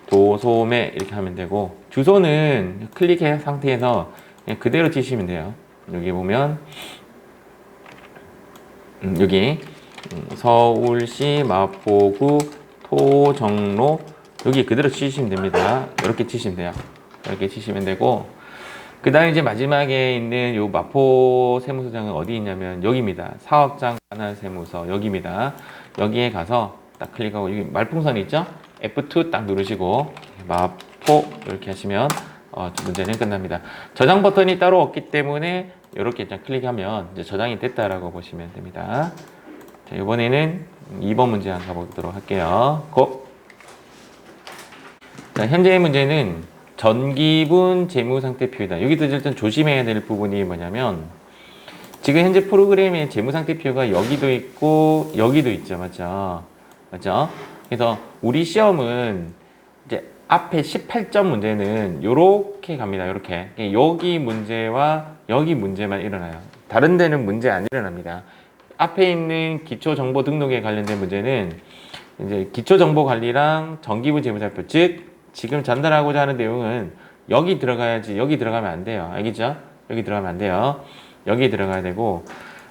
[SPEAKER 1] 도소매 이렇게 하면 되고, 주소는 클릭해 상태에서 그냥 그대로 치시면 돼요. 여기 보면 여기 서울시 마포구 토정로 여기 그대로 치시면 됩니다. 이렇게 치시면 돼요. 이렇게 치시면 되고, 그 다음에 이제 마지막에 있는 요 마포 세무서장은 어디 있냐면 여기입니다. 사업장 관할 세무서 여기입니다. 여기에 가서 딱 클릭하고 여기 말풍선 있죠? F2 딱 누르시고 마포 이렇게 하시면 문제는 끝납니다. 저장 버튼이 따로 없기 때문에 이렇게 클릭하면 이제 저장이 됐다라고 보시면 됩니다. 자, 이번에는 2번 문제 한번 가보도록 할게요. 고! 자, 현재의 문제는 전기분 재무상태표이다. 여기서 일단 조심해야 될 부분이 뭐냐면, 지금 현재 프로그램의 재무상태표가 여기도 있고 여기도 있죠. 맞죠? 그래서 우리 시험은 이제 앞에 18점 문제는 요렇게 갑니다. 요렇게. 여기 문제와 여기 문제만 일어나요. 다른 데는 문제 안 일어납니다. 앞에 있는 기초정보 등록에 관련된 문제는 이제 기초정보관리랑 전기분 재무상태표, 즉 지금 전달하고자 하는 내용은 여기 들어가야지 여기 들어가면 안 돼요. 알겠죠? 여기 들어가면 안 돼요. 여기 들어가야 되고,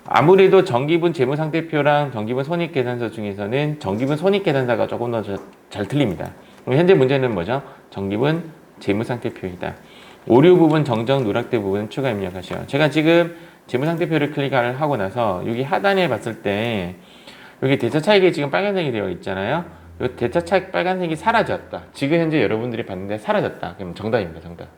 [SPEAKER 1] 아무래도 전기분 재무상태표랑 전기분 손익계산서 중에서는 전기분 손익계산서가 조금 더 잘 틀립니다. 그럼 현재 문제는 뭐죠? 전기분 재무상태표이다. 오류 부분, 정정, 누락된 부분 추가 입력하시오. 제가 지금 재무상태표를 클릭을 하고 나서 여기 하단에 봤을 때 여기 대차 차익이 지금 빨간색이 되어 있잖아요. 이 대차 차익 빨간색이 사라졌다. 지금 현재 여러분들이 봤는데 사라졌다. 그럼 정답입니다. 정답.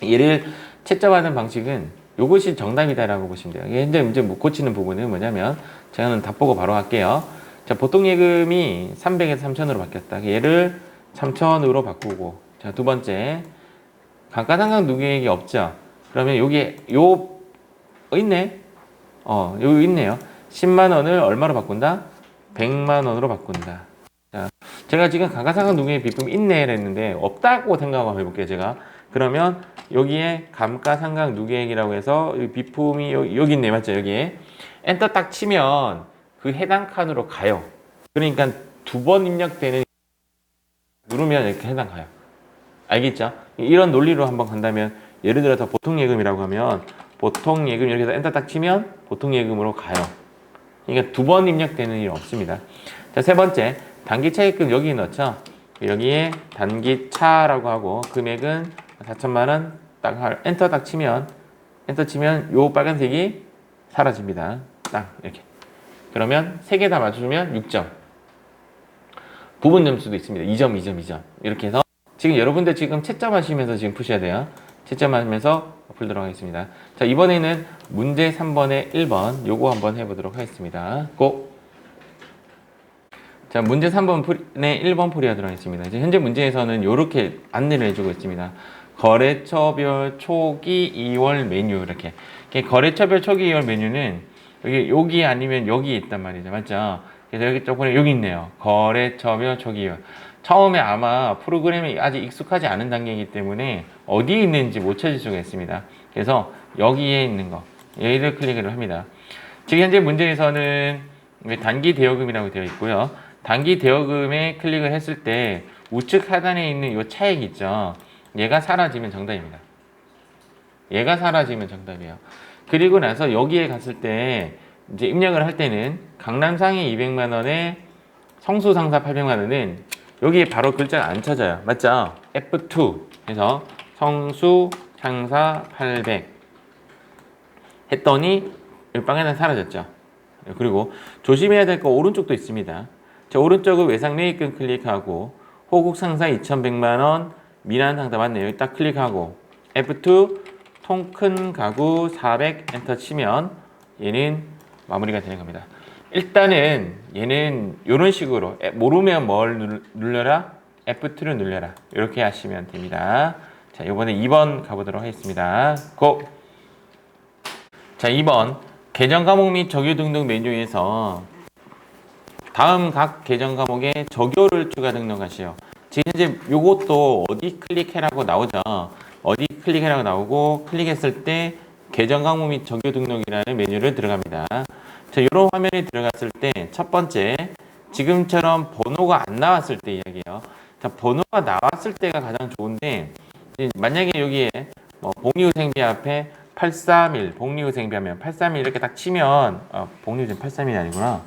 [SPEAKER 1] 얘를 채점하는 방식은 이것이 정답이다라고 보시면 돼요. 현재 문제 못 고치는 부분은 뭐냐면 제가 답 보고 바로 할게요. 자, 보통 예금이 300에서 3000으로 바뀌었다. 얘를 3000으로 바꾸고, 자, 두 번째 감가상각 누계액이 없죠. 그러면 여기 있네. 여기 있네요. 10만 원을 얼마로 바꾼다? 100만 원으로 바꾼다. 자, 제가 지금 감가상각 누계액 비품이 있네 했는데 없다고 생각하고 해볼게요. 제가 그러면 여기에 감가상각 누계액이라고 해서 비품이 여기 있네, 맞죠? 여기에 엔터 딱 치면 그 해당 칸으로 가요. 그러니까 두 번 입력되는 누르면 이렇게 해당 가요. 알겠죠? 이런 논리로 한번 간다면 예를 들어서 보통예금이라고 하면 보통예금 이렇게 해서 엔터 딱 치면 보통예금으로 가요. 그러니까 두 번 입력되는 일 없습니다. 자, 세 번째 단기차익금 여기 넣죠. 여기에 단기차라고 하고 금액은 4천만 원 딱 엔터 딱 치면 요 빨간색이 사라집니다. 딱 이렇게. 그러면 세 개 다 맞추면 6점. 부분 점수도 있습니다. 2점, 2점, 2점. 이렇게 해서 지금 여러분들 지금 채점하시면서 지금 푸셔야 돼요. 채점하면서 풀도록 하겠습니다. 자, 이번에는 문제 3번에 1번 요거 한번 해보도록 하겠습니다. 고! 자, 문제 3번에 1번 풀이하도록 하겠습니다. 이제 현재 문제에서는 이렇게 안내를 해주고 있습니다. 거래처별 초기 2월 메뉴 이렇게. 거래처별 초기 2월 메뉴는 여기 아니면 여기 있단 말이죠. 맞죠? 그래서 여기 조금 여기 있네요. 거래처별 초기 2월. 처음에 아마 프로그램이 아직 익숙하지 않은 단계이기 때문에 어디에 있는지 못 찾을 수가 있습니다. 그래서 여기에 있는 거 얘를 클릭을 합니다. 지금 현재 문제에서는 단기 대여금이라고 되어 있고요. 단기 대여금에 클릭을 했을 때 우측 하단에 있는 이 차액 있죠. 얘가 사라지면 정답입니다. 얘가 사라지면 정답이에요. 그리고 나서 여기에 갔을 때 이제 입력을 할 때는 강남상해 200만 원에 성수상사 800만 원은 여기에 바로 글자가 안 쳐져요. 맞죠? F2 해서 성수상사 800 했더니 여기 빵에다 사라졌죠. 그리고 조심해야 될 거 오른쪽도 있습니다. 자, 오른쪽은 외상매입금 클릭하고 호국상사 2100만 원 미난상사 맞네요. 여기 딱 클릭하고 F2 통큰 가구 400 엔터 치면 얘는 마무리가 되는 겁니다. 일단은 얘는 이런 식으로 모르면 뭘 눌러라? F2를 눌러라. 이렇게 하시면 됩니다. 자, 이번에 2번 가보도록 하겠습니다. 고! 자, 2번 계정 과목 및 적요 등록 메뉴에서 다음 각 계정 과목에 적요를 추가 등록하시오. 지금 현재 요것도 어디 클릭해라고 나오죠. 어디 클릭해라고 나오고 클릭했을 때 계정 과목 및 적요 등록이라는 메뉴를 들어갑니다. 자, 이런 화면에 들어갔을 때 첫 번째 지금처럼 번호가 안 나왔을 때 이야기예요. 자, 번호가 나왔을 때가 가장 좋은데 만약에 여기에 복리후생비 앞에 831 복리후생비 하면 831 이렇게 딱 치면 복리후생비 831이 아니구나.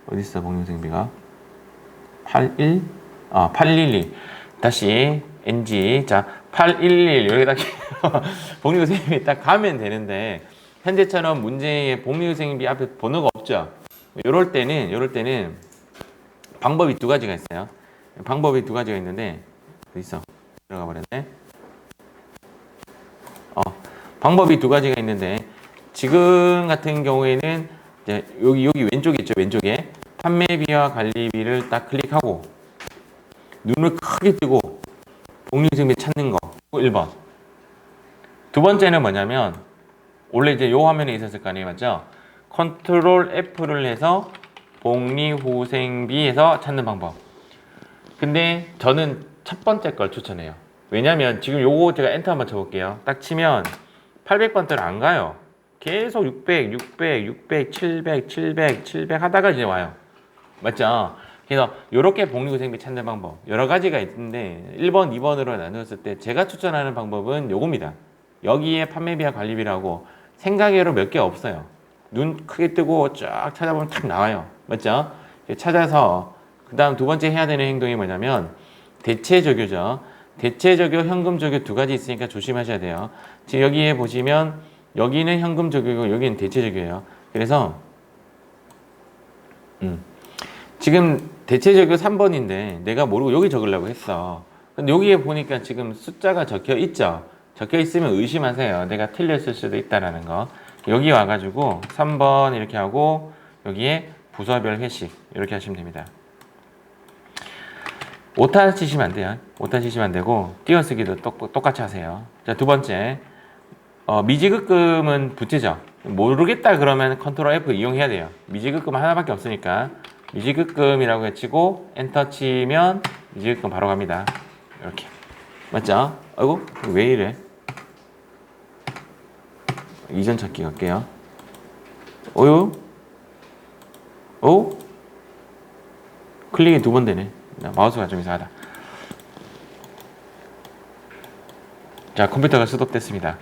[SPEAKER 1] 어디 있어 복리후생비가 812 다시 NG 자 811 여기다 복리후생비 딱 가면 되는데 현재처럼 문제의 복리후생비 앞에 번호가 없죠. 요럴 때는 방법이 두 가지가 있어요. 방법이 두 가지가 있는데 어디 있어? 들어가 버렸네. 방법이 두 가지가 있는데 지금 같은 경우에는 이제 여기 왼쪽에 있죠. 왼쪽에 판매비와 관리비를 딱 클릭하고 눈을 크게 뜨고 복리후생비 찾는 거 1번. 두 번째는 뭐냐면 원래 이제 요 화면에 있었을 거 아니에요. 맞죠? 컨트롤 F를 해서 복리후생비에서 찾는 방법. 근데 저는 첫 번째 걸 추천해요. 왜냐면 지금 요거 제가 엔터 한번 쳐볼게요. 딱 치면 800번대로 안 가요. 계속 600, 600, 600, 700, 700, 700 하다가 이제 와요. 맞죠? 그래서 이렇게 복리후생비 찾는 방법 여러 가지가 있는데 1번, 2번으로 나누었을 때 제가 추천하는 방법은 요겁니다. 여기에 판매비와 관리비라고 생각외로 몇 개 없어요. 눈 크게 뜨고 쫙 찾아보면 탁 나와요. 맞죠? 찾아서 그 다음 두 번째 해야 되는 행동이 뭐냐면 대체적요죠. 대체적요, 현금적요 두 가지 있으니까 조심하셔야 돼요. 지금 여기에 보시면 여기는 현금적요고 여기는 대체적요예요. 그래서 지금 대체적으로 3번인데 내가 모르고 여기 적으려고 했어. 근데 여기에 보니까 지금 숫자가 적혀 있죠. 적혀 있으면 의심하세요. 내가 틀렸을 수도 있다라는 거. 여기 와가지고 3번 이렇게 하고 여기에 부서별 회식 이렇게 하시면 됩니다. 오타 치시면 안 돼요. 오타 치시면 안 되고 띄어쓰기도 똑같이 하세요. 자, 두 번째 미지급금은 부채죠. 모르겠다 그러면 컨트롤 F 이용해야 돼요. 미지급금 하나밖에 없으니까 미지급금이라고 외치고 엔터 치면 미지급금 바로 갑니다. 이렇게 맞죠? 아이고 왜 이래? 이전 찾기 갈게요. 오유 오 클릭이 2번 되네. 마우스가 좀 이상하다. 자, 컴퓨터가 수독됐습니다.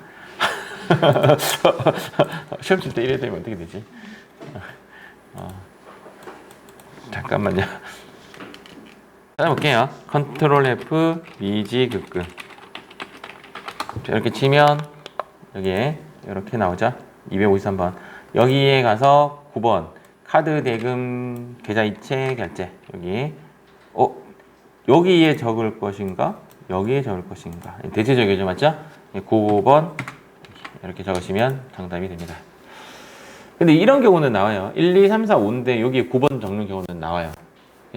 [SPEAKER 1] 시험 칠 때 이래 되면 어떻게 되지? 잠깐만요. 찾아볼게요. 컨트롤 F 미지급금. 자, 이렇게 치면 여기에 이렇게 나오죠? 253번. 여기에 가서 9번 카드 대금 계좌 이체 결제. 여기에 적을 것인가? 여기에 적을 것인가? 대체적이죠, 맞죠? 9번 이렇게 적으시면 정답이 됩니다. 근데 이런 경우는 나와요. 1, 2, 3, 4, 5인데 여기에 9번 적는 경우는 나와요.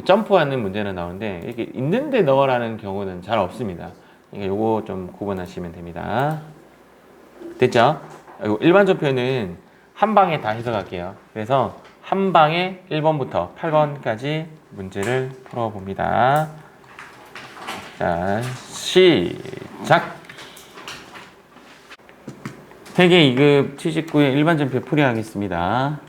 [SPEAKER 1] 점프하는 문제는 나오는데 이렇게 있는데 넣으라는 경우는 잘 없습니다. 그러니까 요거 좀 구분하시면 됩니다. 됐죠? 일반적 표현은 한 방에 다 해석할게요. 그래서 한 방에 1번부터 8번까지 문제를 풀어봅니다. 자, 시작! 회계 2급 79의 일반전표 풀이하겠습니다.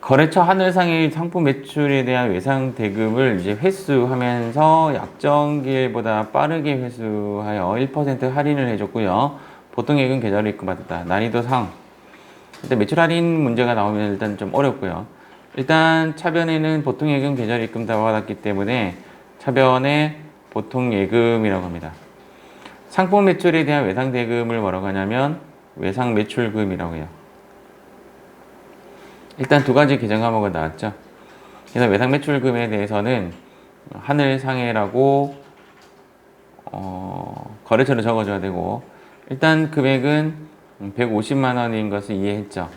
[SPEAKER 1] 거래처 하늘상의 상품 매출에 대한 외상 대금을 이제 회수하면서 약정기일보다 빠르게 회수하여 1% 할인을 해줬고요. 보통액은 계좌로 입금받았다. 난이도 상. 일단 매출 할인 문제가 나오면 일단 좀 어렵고요. 일단 차변에는 보통예금 계좌로 입금 다 받았기 때문에 차변에 보통예금이라고 합니다. 상품 매출에 대한 외상 대금을 뭐라고 하냐면 외상 매출금이라고 해요. 일단 두 가지 계정 과목은 나왔죠. 그래서 외상 매출금에 대해서는 하늘상해라고 거래처를 적어줘야 되고, 일단 금액은 150만 원인 것을 이해했죠.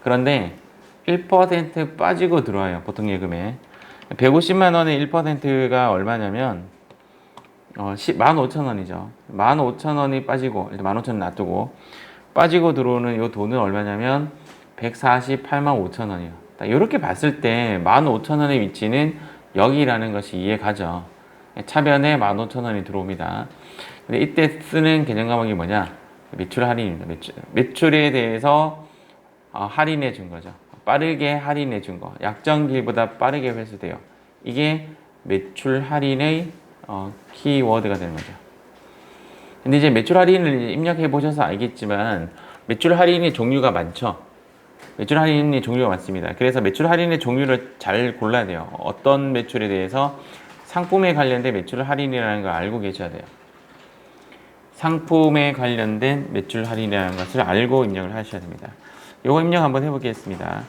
[SPEAKER 1] 그런데 1% 빠지고 들어와요. 보통 예금에 150만 원의 1%가 얼마냐면 15,000원이죠. 15,000원이 빠지고, 일단 15,000원 놔두고 빠지고 들어오는 이 돈은 얼마냐면 148만 5천 원이에요. 이렇게 봤을 때 15,000원의 위치는 여기라는 것이 이해가죠. 차변에 15,000원이 들어옵니다. 근데 이때 쓰는 계정 과목이 뭐냐? 매출 할인입니다. 매출에 대해서 할인해 준 거죠. 빠르게 할인해 준 거. 약정기일보다 빠르게 회수돼요. 이게 매출 할인의 키워드가 되는 거죠. 근데 이제 매출 할인을 입력해 보셔서 알겠지만 매출 할인의 종류가 많죠. 매출 할인의 종류가 많습니다. 그래서 매출 할인의 종류를 잘 골라야 돼요. 어떤 매출에 대해서 상품에 관련된 매출 할인이라는 걸 알고 계셔야 돼요. 상품에 관련된 매출 할인이라는 것을 알고 입력을 하셔야 됩니다. 요거 입력 한번 해보겠습니다.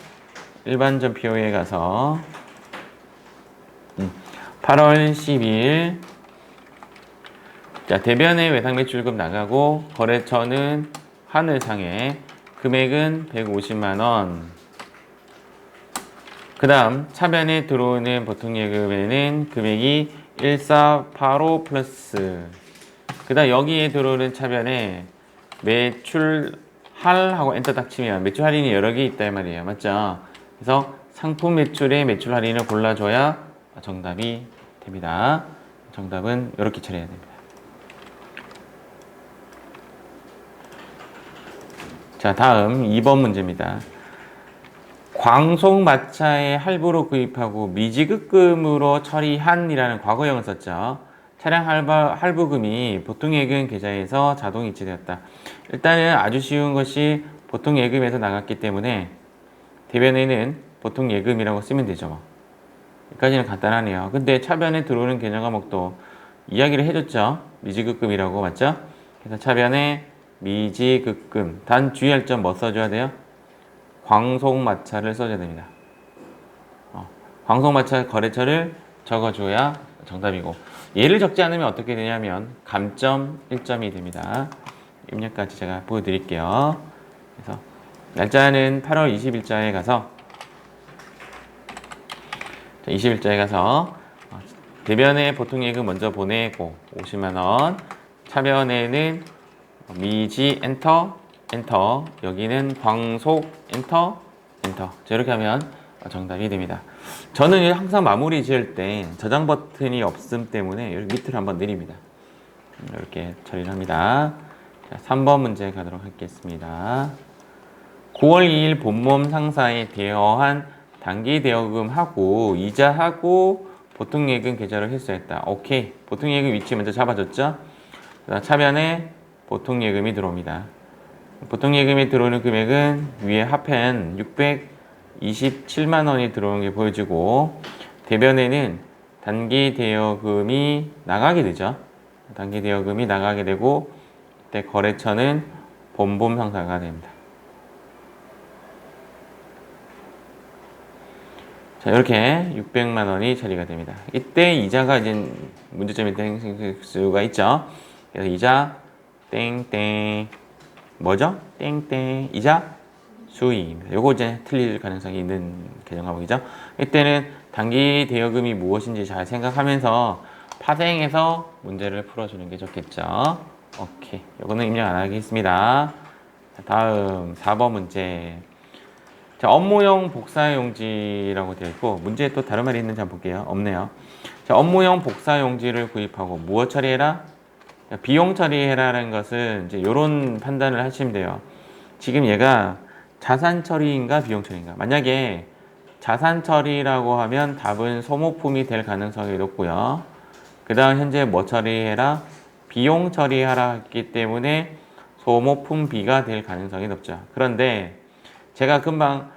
[SPEAKER 1] 일반전표에 가서 8월 12일 자, 대변의 외상 매출금 나가고 거래처는 하늘상해 금액은 150만 원. 그 다음 차변에 들어오는 보통예금에는 금액이 1485 플러스, 그 다음 여기에 들어오는 차변에 매출 할 하고 엔터 딱 치면 매출 할인이 여러 개 있다 이 말이에요. 맞죠? 그래서 상품 매출에 매출 할인을 골라줘야 정답이 됩니다. 정답은 이렇게 처리해야 됩니다. 자, 다음 2번 문제입니다. 광속마차에 할부로 구입하고 미지급금으로 처리한이라는 과거형을 썼죠. 차량 할부금이 보통예금 계좌에서 자동 이체되었다. 일단은 아주 쉬운 것이 보통예금에서 나갔기 때문에 대변에는 보통예금이라고 쓰면 되죠. 여기까지는 간단하네요. 근데 차변에 들어오는 계정 과목도 이야기를 해줬죠. 미지급금이라고, 맞죠? 그래서 차변에 미지급금, 단 주의할 점 뭐 써줘야 돼요? 광속마차를 써줘야 됩니다. 광속마찰 거래처를 적어줘야 정답이고, 얘를 적지 않으면 어떻게 되냐면 감점 1점이 됩니다. 입력까지 제가 보여드릴게요. 그래서 날짜는 8월 20일자에 가서 20일자에 가서 대변에 보통예금 먼저 보내고 50만원, 차변에는 미지 엔터 엔터, 여기는 광속 엔터 엔터. 자, 이렇게 하면 정답이 됩니다. 저는 항상 마무리 지을 때 저장 버튼이 없음 때문에 여기 밑으로 한번 내립니다. 이렇게 처리를 합니다. 자, 3번 문제 가도록 하겠습니다. 9월 2일 본범 상사에 대여한 단기 대여금하고 이자하고 보통예금 계좌를 회수했다. 오케이. 보통예금 위치 먼저 잡아줬죠? 차변에 보통예금이 들어옵니다. 보통예금이 들어오는 금액은 위에 합한 627만 원이 들어오는 게 보여지고, 대변에는 단기 대여금이 나가게 되죠. 단기 대여금이 나가게 되고, 그때 거래처는 본범 상사가 됩니다. 자, 이렇게 600만 원이 처리가 됩니다. 이때 이자가 이제 문제점이 생길 수가 있죠. 그래서 이자 땡땡 뭐죠? 땡땡 이자 수익입니다. 요거 이제 틀릴 가능성이 있는 계정 과목이죠. 이때는 단기 대여금이 무엇인지 잘 생각하면서 파생해서 문제를 풀어주는 게 좋겠죠. 오케이. 요거는 입력 안 하겠습니다. 다음 4번 문제. 자, 업무용 복사용지라고 되어 있고, 문제에 또 다른 말이 있는지 한번 볼게요. 없네요. 자, 업무용 복사용지를 구입하고 무엇 처리해라? 비용 처리해라라는 것은 이제 이런 판단을 하시면 돼요. 지금 얘가 자산 처리인가 비용 처리인가? 만약에 자산 처리라고 하면 답은 소모품이 될 가능성이 높고요. 그 다음 현재 뭐 처리해라? 비용 처리하라 했기 때문에 소모품 B가 될 가능성이 높죠. 그런데 제가 금방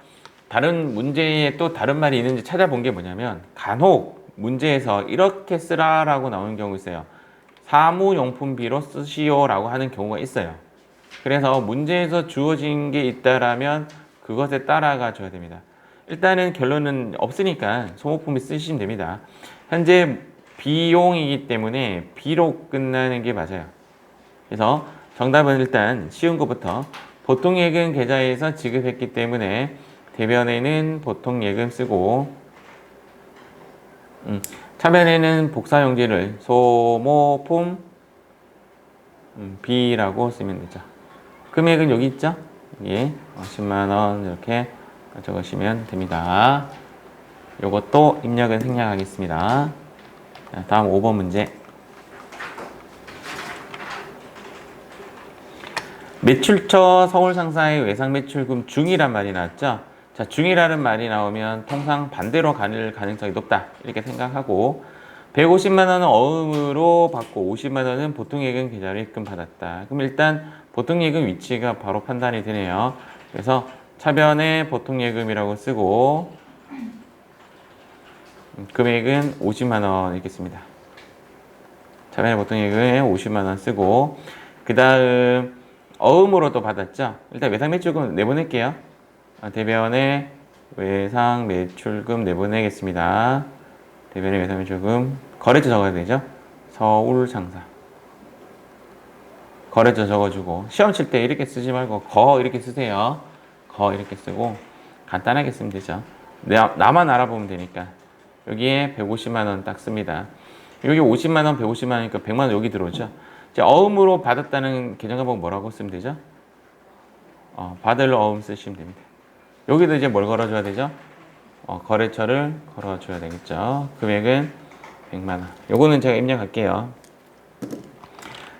[SPEAKER 1] 다른 문제에 또 다른 말이 있는지 찾아본 게 뭐냐면, 간혹 문제에서 이렇게 쓰라라고 나오는 경우 있어요. 사무용품비로 쓰시오 라고 하는 경우가 있어요. 그래서 문제에서 주어진 게 있다라면 그것에 따라가 줘야 됩니다. 일단은 결론은 없으니까 소모품비 쓰시면 됩니다. 현재 비용이기 때문에 B로 끝나는 게 맞아요. 그래서 정답은 일단 쉬운 것부터, 보통예금 계좌에서 지급했기 때문에 대변에는 보통예금 쓰고, 차변에는 복사용지를 소모품 B라고 쓰면 되죠. 금액은 여기 있죠? 예, 10만원 이렇게 적으시면 됩니다. 요것도 입력은 생략하겠습니다. 자, 다음 5번 문제. 매출처 서울상사의 외상매출금 중이란 말이 나왔죠. 자, 중이라는 말이 나오면 통상 반대로 갈 가능성이 높다 이렇게 생각하고, 150만 원은 어음으로 받고 50만 원은 보통예금 계좌로 입금 받았다. 그럼 일단 보통예금 위치가 바로 판단이 되네요. 그래서 차변에 보통예금이라고 쓰고 금액은 50만 원 있겠습니다. 차변에 보통예금에 50만 원 쓰고, 그 다음 어음으로도 받았죠. 일단 외상매출금 내보낼게요. 대변에 외상매출금 내보내겠습니다. 대변에 외상매출금 거래처 적어야 되죠. 서울상사 거래처 적어주고, 시험 칠 때 이렇게 쓰지 말고 거 이렇게 쓰세요. 거 이렇게 쓰고 간단하게 쓰면 되죠. 나만 알아보면 되니까. 여기에 150만 원 딱 씁니다. 여기 50만 원, 150만 원이니까 100만 원 여기 들어오죠. 자, 어음으로 받았다는 계정과목 뭐라고 쓰면 되죠? 받을 어음 쓰시면 됩니다. 여기도 이제 뭘 걸어줘야 되죠? 거래처를 걸어줘야 되겠죠. 금액은 100만 원. 요거는 제가 입력할게요.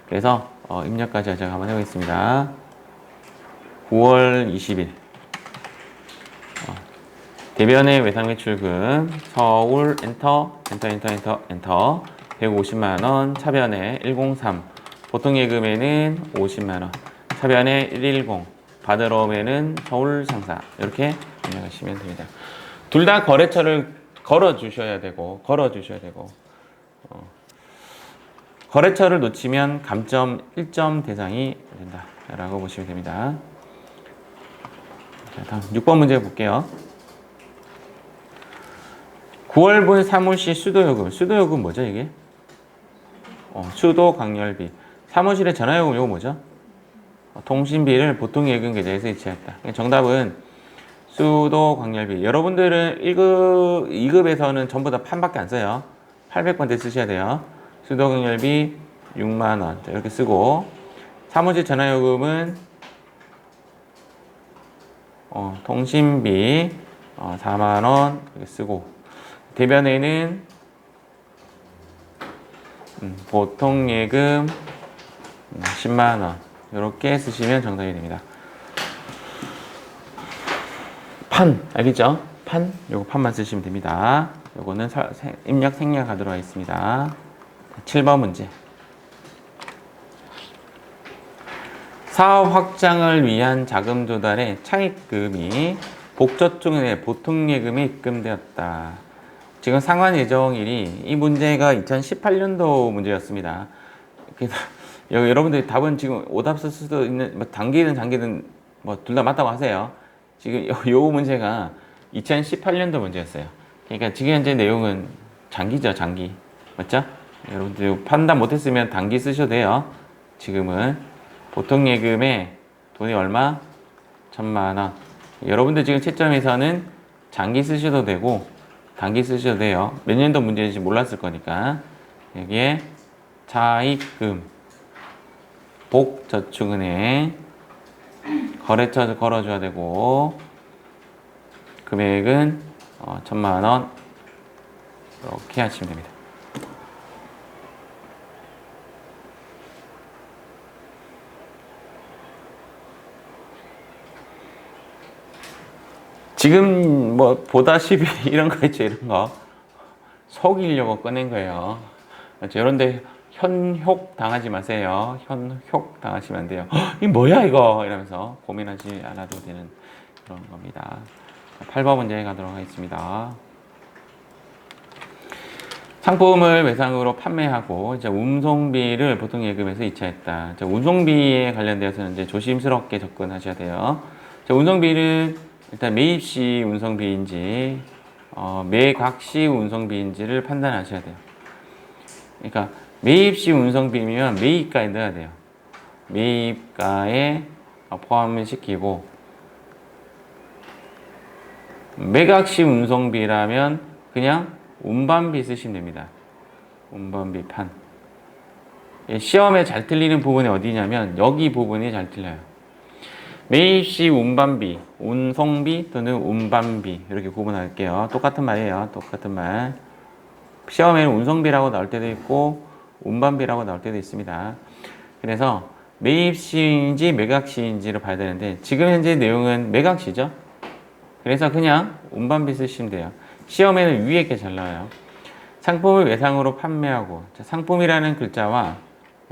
[SPEAKER 1] 그래서 입력까지 제가 한번 해보겠습니다. 9월 20일 대변의 외상매출금 서울 엔터 150만 원, 차변에 103 보통예금에는 50만 원, 차변에 110 받으러 오면은 서울상사 이렇게 입력하시면 됩니다. 둘 다 거래처를 걸어주셔야 되고 거래처를 놓치면 감점 1점 대상이 된다라고 보시면 됩니다. 자, 다음 6번 문제 볼게요. 9월분 사무실 수도요금. 수도요금 뭐죠, 이게? 수도 강렬비. 사무실의 전화요금 이거 뭐죠? 통신비를 보통예금 계좌에서 이체했다. 정답은 수도 강렬비. 여러분들은 1급, 2급에서는 전부 다 판밖에 안 써요. 800번대 쓰셔야 돼요. 수도 강렬비 6만원. 이렇게 쓰고, 사무실 전화요금은 통신비 4만원 이렇게 쓰고, 대변에는 보통예금 10만원 이렇게 쓰시면 정답이 됩니다. 판 알겠죠? 판 요거 판만 쓰시면 됩니다. 요거는 입력 생략하도록 하겠습니다. 7번 문제. 사업 확장을 위한 자금 조달에 차입금이 복저축은행 보통예금에 입금되었다. 지금 상환 예정일이 이 문제가 2018년도 문제였습니다. 그래서 여러분들이 답은 지금 오답 쓸 수도 있는 뭐 단기든 장기든 뭐 둘 다 맞다고 하세요. 지금 요 문제가 2018년도 문제였어요. 그러니까 지금 현재 내용은 장기죠, 장기. 맞죠? 여러분들 판단 못했으면 단기 쓰셔도 돼요. 지금은 보통예금에 돈이 얼마? 1,000만 원. 여러분들 지금 채점에서는 장기 쓰셔도 되고 단기 쓰셔도 돼요. 몇 년도 문제인지 몰랐을 거니까. 여기에 차입금, 복저축은행, 거래처 걸어줘야 되고, 금액은 1,000만 원. 이렇게 하시면 됩니다. 지금 뭐 보다시피 이런 거 있죠, 이런 거 속이려고 꺼낸 거예요. 이런데 현혹 당하지 마세요. 현혹 당하시면 안 돼요. 이 뭐야 이거 이러면서 고민하지 않아도 되는 그런 겁니다. 8번 문제 가도록 하겠습니다. 상품을 외상으로 판매하고 이제 운송비를 보통예금에서 이체했다. 운송비에 관련되어서는 이제 조심스럽게 접근하셔야 돼요. 운송비는 일단 매입시 운송비인지 매각시 운송비인지를 판단하셔야 돼요. 그러니까 매입시 운송비면 매입가에 넣어야 돼요. 매입가에 포함을 시키고, 매각시 운송비라면 그냥 운반비 쓰시면 됩니다. 운반비 판. 시험에 잘 틀리는 부분이 어디냐면 여기 부분이 잘 틀려요. 매입시 운반비, 운송비 또는 운반비 이렇게 구분할게요. 똑같은 말이에요. 똑같은 말. 시험에는 운송비라고 나올 때도 있고 운반비라고 나올 때도 있습니다. 그래서 매입시인지 매각시인지를 봐야 되는데 지금 현재 내용은 매각시죠. 그래서 그냥 운반비 쓰시면 돼요. 시험에는 위에 게 잘 나와요. 상품을 외상으로 판매하고, 상품이라는 글자와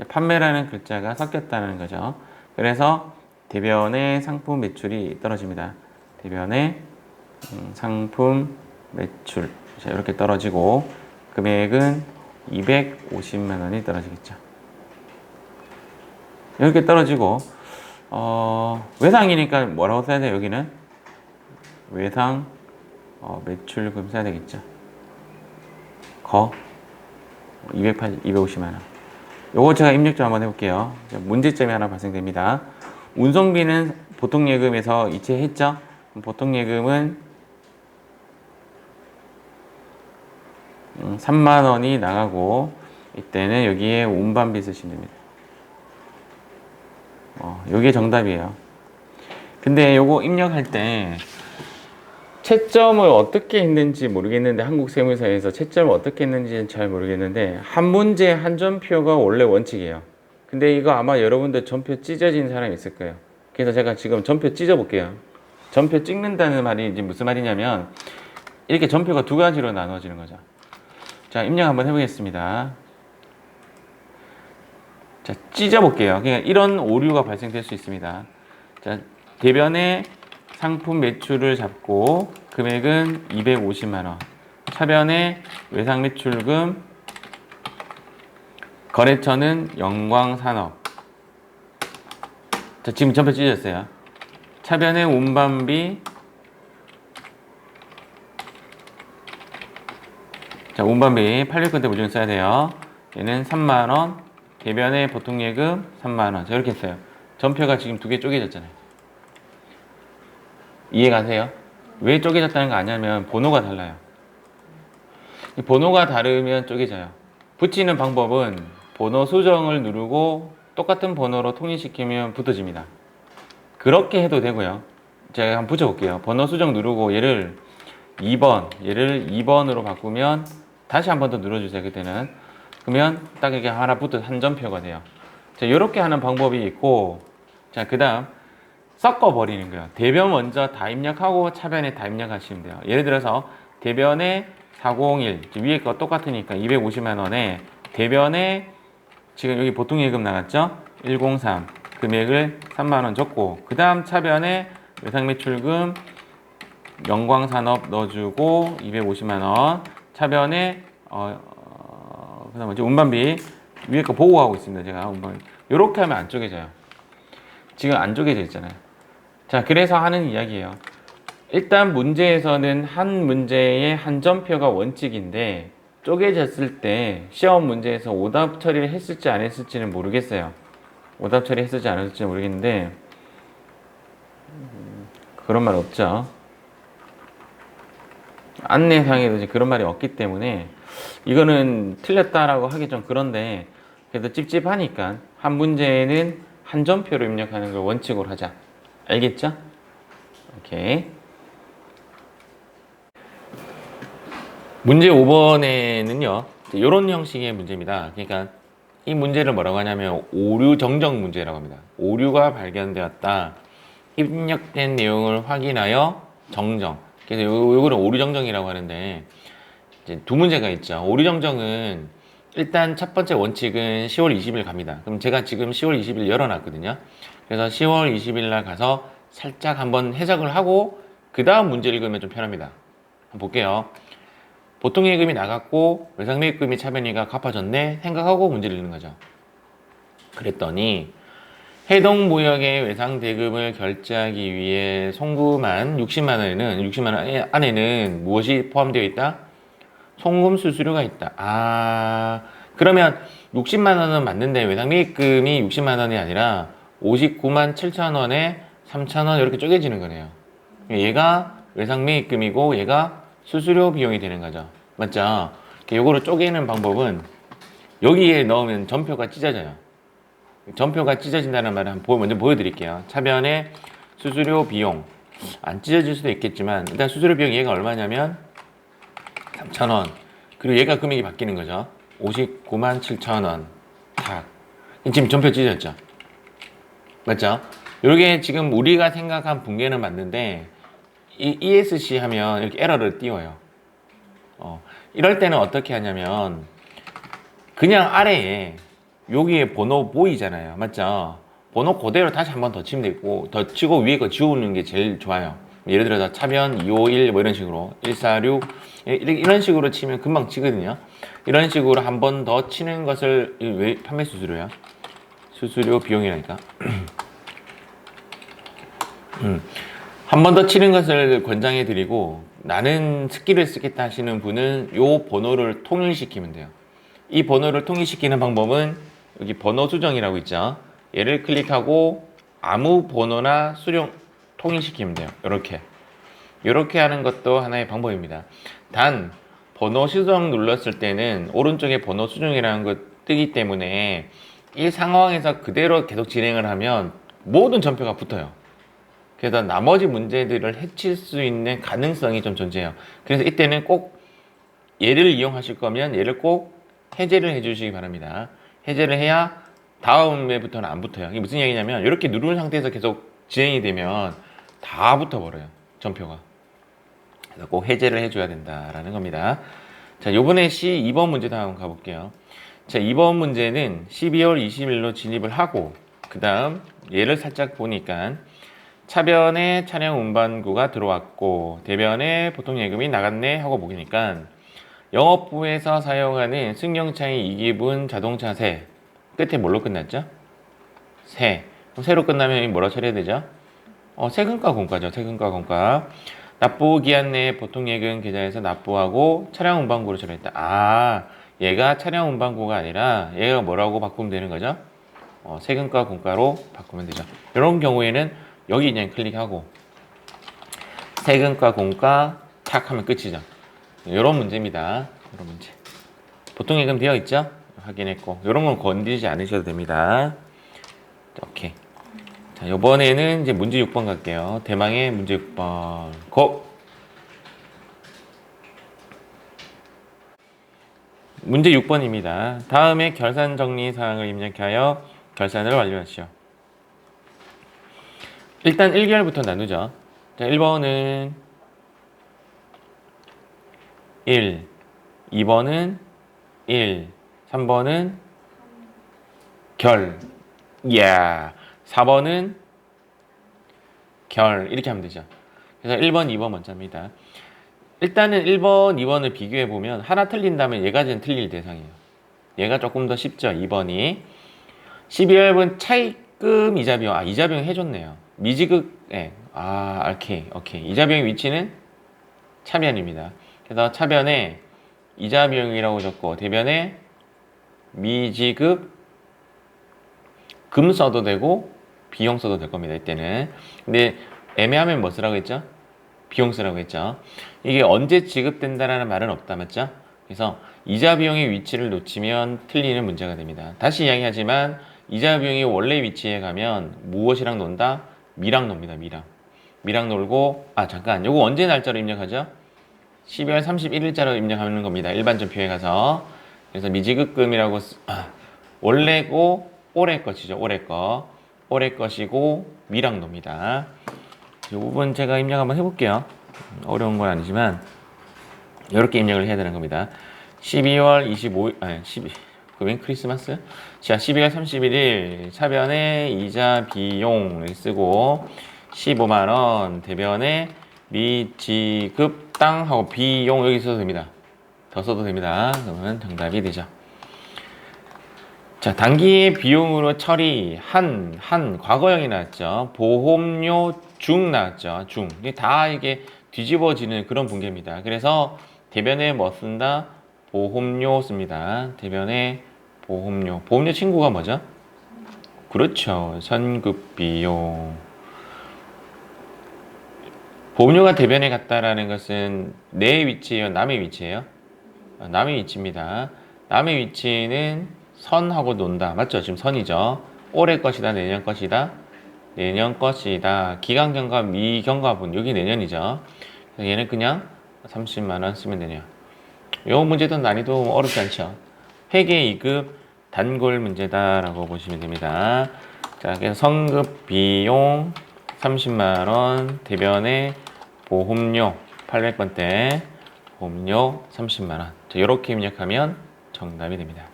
[SPEAKER 1] 판매라는 글자가 섞였다는 거죠. 그래서 대변의 상품 매출이 떨어집니다. 대변의 상품 매출 이렇게 떨어지고 금액은 250만 원이 떨어지겠죠. 이렇게 떨어지고 외상이니까 뭐라고 써야 돼요? 여기는 외상 매출금 써야 되겠죠. 250만 원. 요거 제가 입력 좀 한번 해볼게요. 문제점이 하나 발생됩니다. 운송비는 보통예금에서 이체했죠? 보통예금은 3만 원이 나가고 이때는 여기에 운반비 쓰시면 됩니다. 요게 정답이에요. 근데 요거 입력할 때 채점을 어떻게 했는지 모르겠는데 한국세무사에서 채점을 어떻게 했는지는 잘 모르겠는데 한 문제 한 점표가 원래 원칙이에요. 근데 이거 아마 여러분들 점표 찢어진 사람이 있을 거예요. 그래서 제가 지금 점표 찢어 볼게요. 점표 찍는다는 말이 이제 무슨 말이냐면 이렇게 점표가 두 가지로 나눠지는 거죠. 자, 입력 한번 해보겠습니다. 자, 찢어 볼게요. 그러니까 이런 오류가 발생될 수 있습니다. 자, 대변에 상품 매출을 잡고 금액은 250만 원. 차변에 외상 매출금, 거래처는 영광산업. 자, 지금 점표 찢어졌어요. 차변에 운반비, 자, 운반비 8일 때 무조건 써야 돼요. 얘는 3만원, 대변의 보통예금 3만원. 자, 이렇게 써요. 전표가 지금 두 개 쪼개졌잖아요. 이해가세요? 왜 쪼개졌다는 거 아냐면 번호가 달라요. 번호가 다르면 쪼개져요. 붙이는 방법은 번호 수정을 누르고 똑같은 번호로 통일시키면 붙어집니다. 그렇게 해도 되고요. 제가 한번 붙여볼게요. 번호 수정 누르고 얘를 2번으로 바꾸면 다시 한 번 더 눌러주세요. 그때는. 그러면 딱 이렇게 하나 붙어 한 점표가 돼요. 자, 이렇게 하는 방법이 있고, 자, 그 다음 섞어버리는 거예요. 대변 먼저 다 입력하고 차변에 다 입력하시면 돼요. 예를 들어서 대변에 401, 위에 거 똑같으니까 250만 원에 대변에 지금 여기 보통예금 나갔죠? 103 금액을 3만 원 줬고, 그 다음 차변에 외상매출금 영광산업 넣어주고 250만 원, 차변에 그다음 뭐지? 운반비 위에 거 보고하고 있습니다. 제가 운반 이렇게 하면 안 쪼개져요. 지금 안 쪼개져 있잖아요. 자, 그래서 하는 이야기예요. 일단 문제에서는 한 문제의 한 점표가 원칙인데 쪼개졌을 때 시험 문제에서 오답 처리를 했을지 안 했을지는 모르겠어요. 오답 처리했을지 안 했을지 모르겠는데 그런 말 없죠. 안내상에도 이제 그런 말이 없기 때문에 이거는 틀렸다라고 하기 좀 그런데 그래도 찝찝하니까 한 문제에는 한 점표로 입력하는 걸 원칙으로 하자. 알겠죠? 오케이. 문제 5번에는요, 이런 형식의 문제입니다. 그러니까 이 문제를 뭐라고 하냐면 오류 정정 문제라고 합니다. 오류가 발견되었다. 입력된 내용을 확인하여 정정. 그래서 요거는 오류 정정이라고 하는데 이제 두 문제가 있죠. 오류 정정은 일단 첫 번째 원칙은 10월 20일 갑니다. 그럼 제가 지금 10월 20일 열어놨거든요. 그래서 10월 20일 날 가서 살짝 한번 해석을 하고 그 다음 문제를 읽으면 좀 편합니다. 한번 볼게요. 보통예금이 나갔고 외상매입금이 차변이가 갚아졌네 생각하고 문제를 읽는 거죠. 그랬더니 해당 모역의 외상대금을 결제하기 위해 송금한 60만 원 안에는 무엇이 포함되어 있다? 송금 수수료가 있다. 그러면 60만 원은 맞는데 외상매입금이 60만 원이 아니라 59만 7천 원에 3천 원 이렇게 쪼개지는 거네요. 얘가 외상매입금이고 얘가 수수료 비용이 되는 거죠. 맞죠? 요거를 쪼개는 방법은 여기에 넣으면 전표가 찢어져요. 전표가 찢어진다는 말을 먼저 보여드릴게요. 차변에 수수료 비용 안 찢어질 수도 있겠지만 일단 수수료 비용 얘가 얼마냐면 3,000원. 그리고 얘가 금액이 바뀌는 거죠. 59만 7천원. 탁. 지금 전표 찢어졌죠. 맞죠? 요게 지금 우리가 생각한 붕괴는 맞는데 이 ESC 하면 이렇게 에러를 띄워요. 이럴 때는 어떻게 하냐면 그냥 아래에 여기에 번호 보이잖아요. 맞죠? 번호 그대로 다시 한 번 더 치면 되고 더 치고 위에 거 지우는 게 제일 좋아요. 예를 들어서 차변 251 뭐 이런 식으로 146 이런 식으로 치면 금방 치거든요. 이런 식으로 한 번 더 치는 것을 왜 판매 수수료야? 수수료 비용이라니까. 한 번 더 치는 것을 권장해 드리고 나는 스킬을 쓰겠다 하시는 분은 요 번호를 통일시키면 돼요. 이 번호를 통일시키는 방법은 여기 번호 수정이라고 있죠. 얘를 클릭하고 아무 번호나 수령 통일시키면 돼요. 이렇게 하는 것도 하나의 방법입니다. 단 번호 수정 눌렀을 때는 오른쪽에 번호 수정이라는 거 뜨기 때문에 이 상황에서 그대로 계속 진행을 하면 모든 전표가 붙어요. 그래서 나머지 문제들을 해칠 수 있는 가능성이 좀 존재해요. 그래서 이때는 꼭 얘를 이용하실 거면 얘를 꼭 해제를 해주시기 바랍니다. 해제를 해야 다음에부터는 안 붙어요. 이게 무슨 얘기냐면 이렇게 누른 상태에서 계속 진행이 되면 다 붙어버려요. 전표가. 그래서 꼭 해제를 해줘야 된다라는 겁니다. 자, 요번에 C2번 문제도 한번 가볼게요. 자, 2번 문제는 12월 20일로 진입을 하고 그 다음 얘를 살짝 보니까 차변에 차량 운반구가 들어왔고 대변에 보통예금이 나갔네 하고 보니까 영업부에서 사용하는 승용차의 2기분 자동차세 끝에 뭘로 끝났죠? 세. 그럼 세로 끝나면 뭐라 처리해야 되죠? 세금과 공과죠. 세금과 공과. 납부 기한 내에 보통예금 계좌에서 납부하고 차량 운반고로 처리했다. 아, 얘가 차량 운반고가 아니라 얘가 뭐라고 바꾸면 되는 거죠? 세금과 공과로 바꾸면 되죠. 이런 경우에는 여기 그냥 클릭하고 세금과 공과 탁 하면 끝이죠. 이런 문제입니다. 이런 문제. 보통예금 되어 있죠? 확인했고 이런 건 건드리지 않으셔도 됩니다. 오케이. 자, 이번에는 이제 문제 6번 갈게요. 대망의 문제 6번. 고! 문제 6번입니다. 다음에 결산 정리 사항을 입력하여 결산을 완료하시오. 일단 1개월부터 나누죠. 자, 1번은 1, 2번은 1, 3번은 결, 야, 4번은 결, 이렇게 하면 되죠. 그래서 1번, 2번 먼저입니다. 일단은 1번, 2번을 비교해보면 하나 틀린다면 얘가 좀 틀릴 대상이에요. 얘가 조금 더 쉽죠, 2번이. 12월분 차입금 이자 비용, 아, 이자 비용 해줬네요. 미지급, 예, 아, 오케이. 이자 비용 위치는 차변입니다. 그래서 차변에 이자 비용이라고 적고, 대변에 미지급 금 써도 되고, 비용 써도 될 겁니다, 이때는. 근데 애매하면 뭐 쓰라고 했죠? 비용 쓰라고 했죠. 이게 언제 지급된다라는 말은 없다, 맞죠? 그래서 이자 비용의 위치를 놓치면 틀리는 문제가 됩니다. 다시 이야기하지만 이자 비용이 원래 위치에 가면 무엇이랑 논다? 미랑 놉니다, 미랑. 미랑 놀고, 아, 잠깐. 요거 언제 날짜로 입력하죠? 12월 31일자로 입력하는 겁니다. 일반전표에 가서. 그래서 미지급금이라고, 원래고, 올해 것이죠, 올해 거. 올해 것이고, 미랑 놉니다. 이 부분 제가 입력 한번 해볼게요. 어려운 건 아니지만 이렇게 입력을 해야 되는 겁니다. 12월 25일, 웬 크리스마스? 자, 12월 31일 차변에 이자 비용을 쓰고 15만원 대변에 미지급 땅 하고 비용 여기 써도 됩니다. 더 써도 됩니다. 그러면 정답이 되죠. 자, 단기 비용으로 처리한 과거형이 나왔죠. 보험료 중 나왔죠. 중. 이게 다 이게 뒤집어지는 그런 분계입니다. 그래서 대변에 뭐 쓴다? 보험료 씁니다. 대변에 보험료. 보험료 친구가 뭐죠? 그렇죠. 선급 비용. 보험료가 대변에 갔다라는 것은 내 위치예요? 남의 위치예요? 남의 위치입니다. 남의 위치는 선하고 논다. 맞죠? 지금 선이죠. 올해 것이다. 내년 것이다. 내년 것이다. 기간경과 미경과분. 여기 내년이죠. 얘는 그냥 30만원 쓰면 되네요. 요 문제도 난이도 어렵지 않죠. 회계 2급 단골 문제다라고 보시면 됩니다. 자, 그래서 성급 비용 30만원, 대변에 보험료 800번대, 보험료 30만원. 자, 이렇게 입력하면 정답이 됩니다.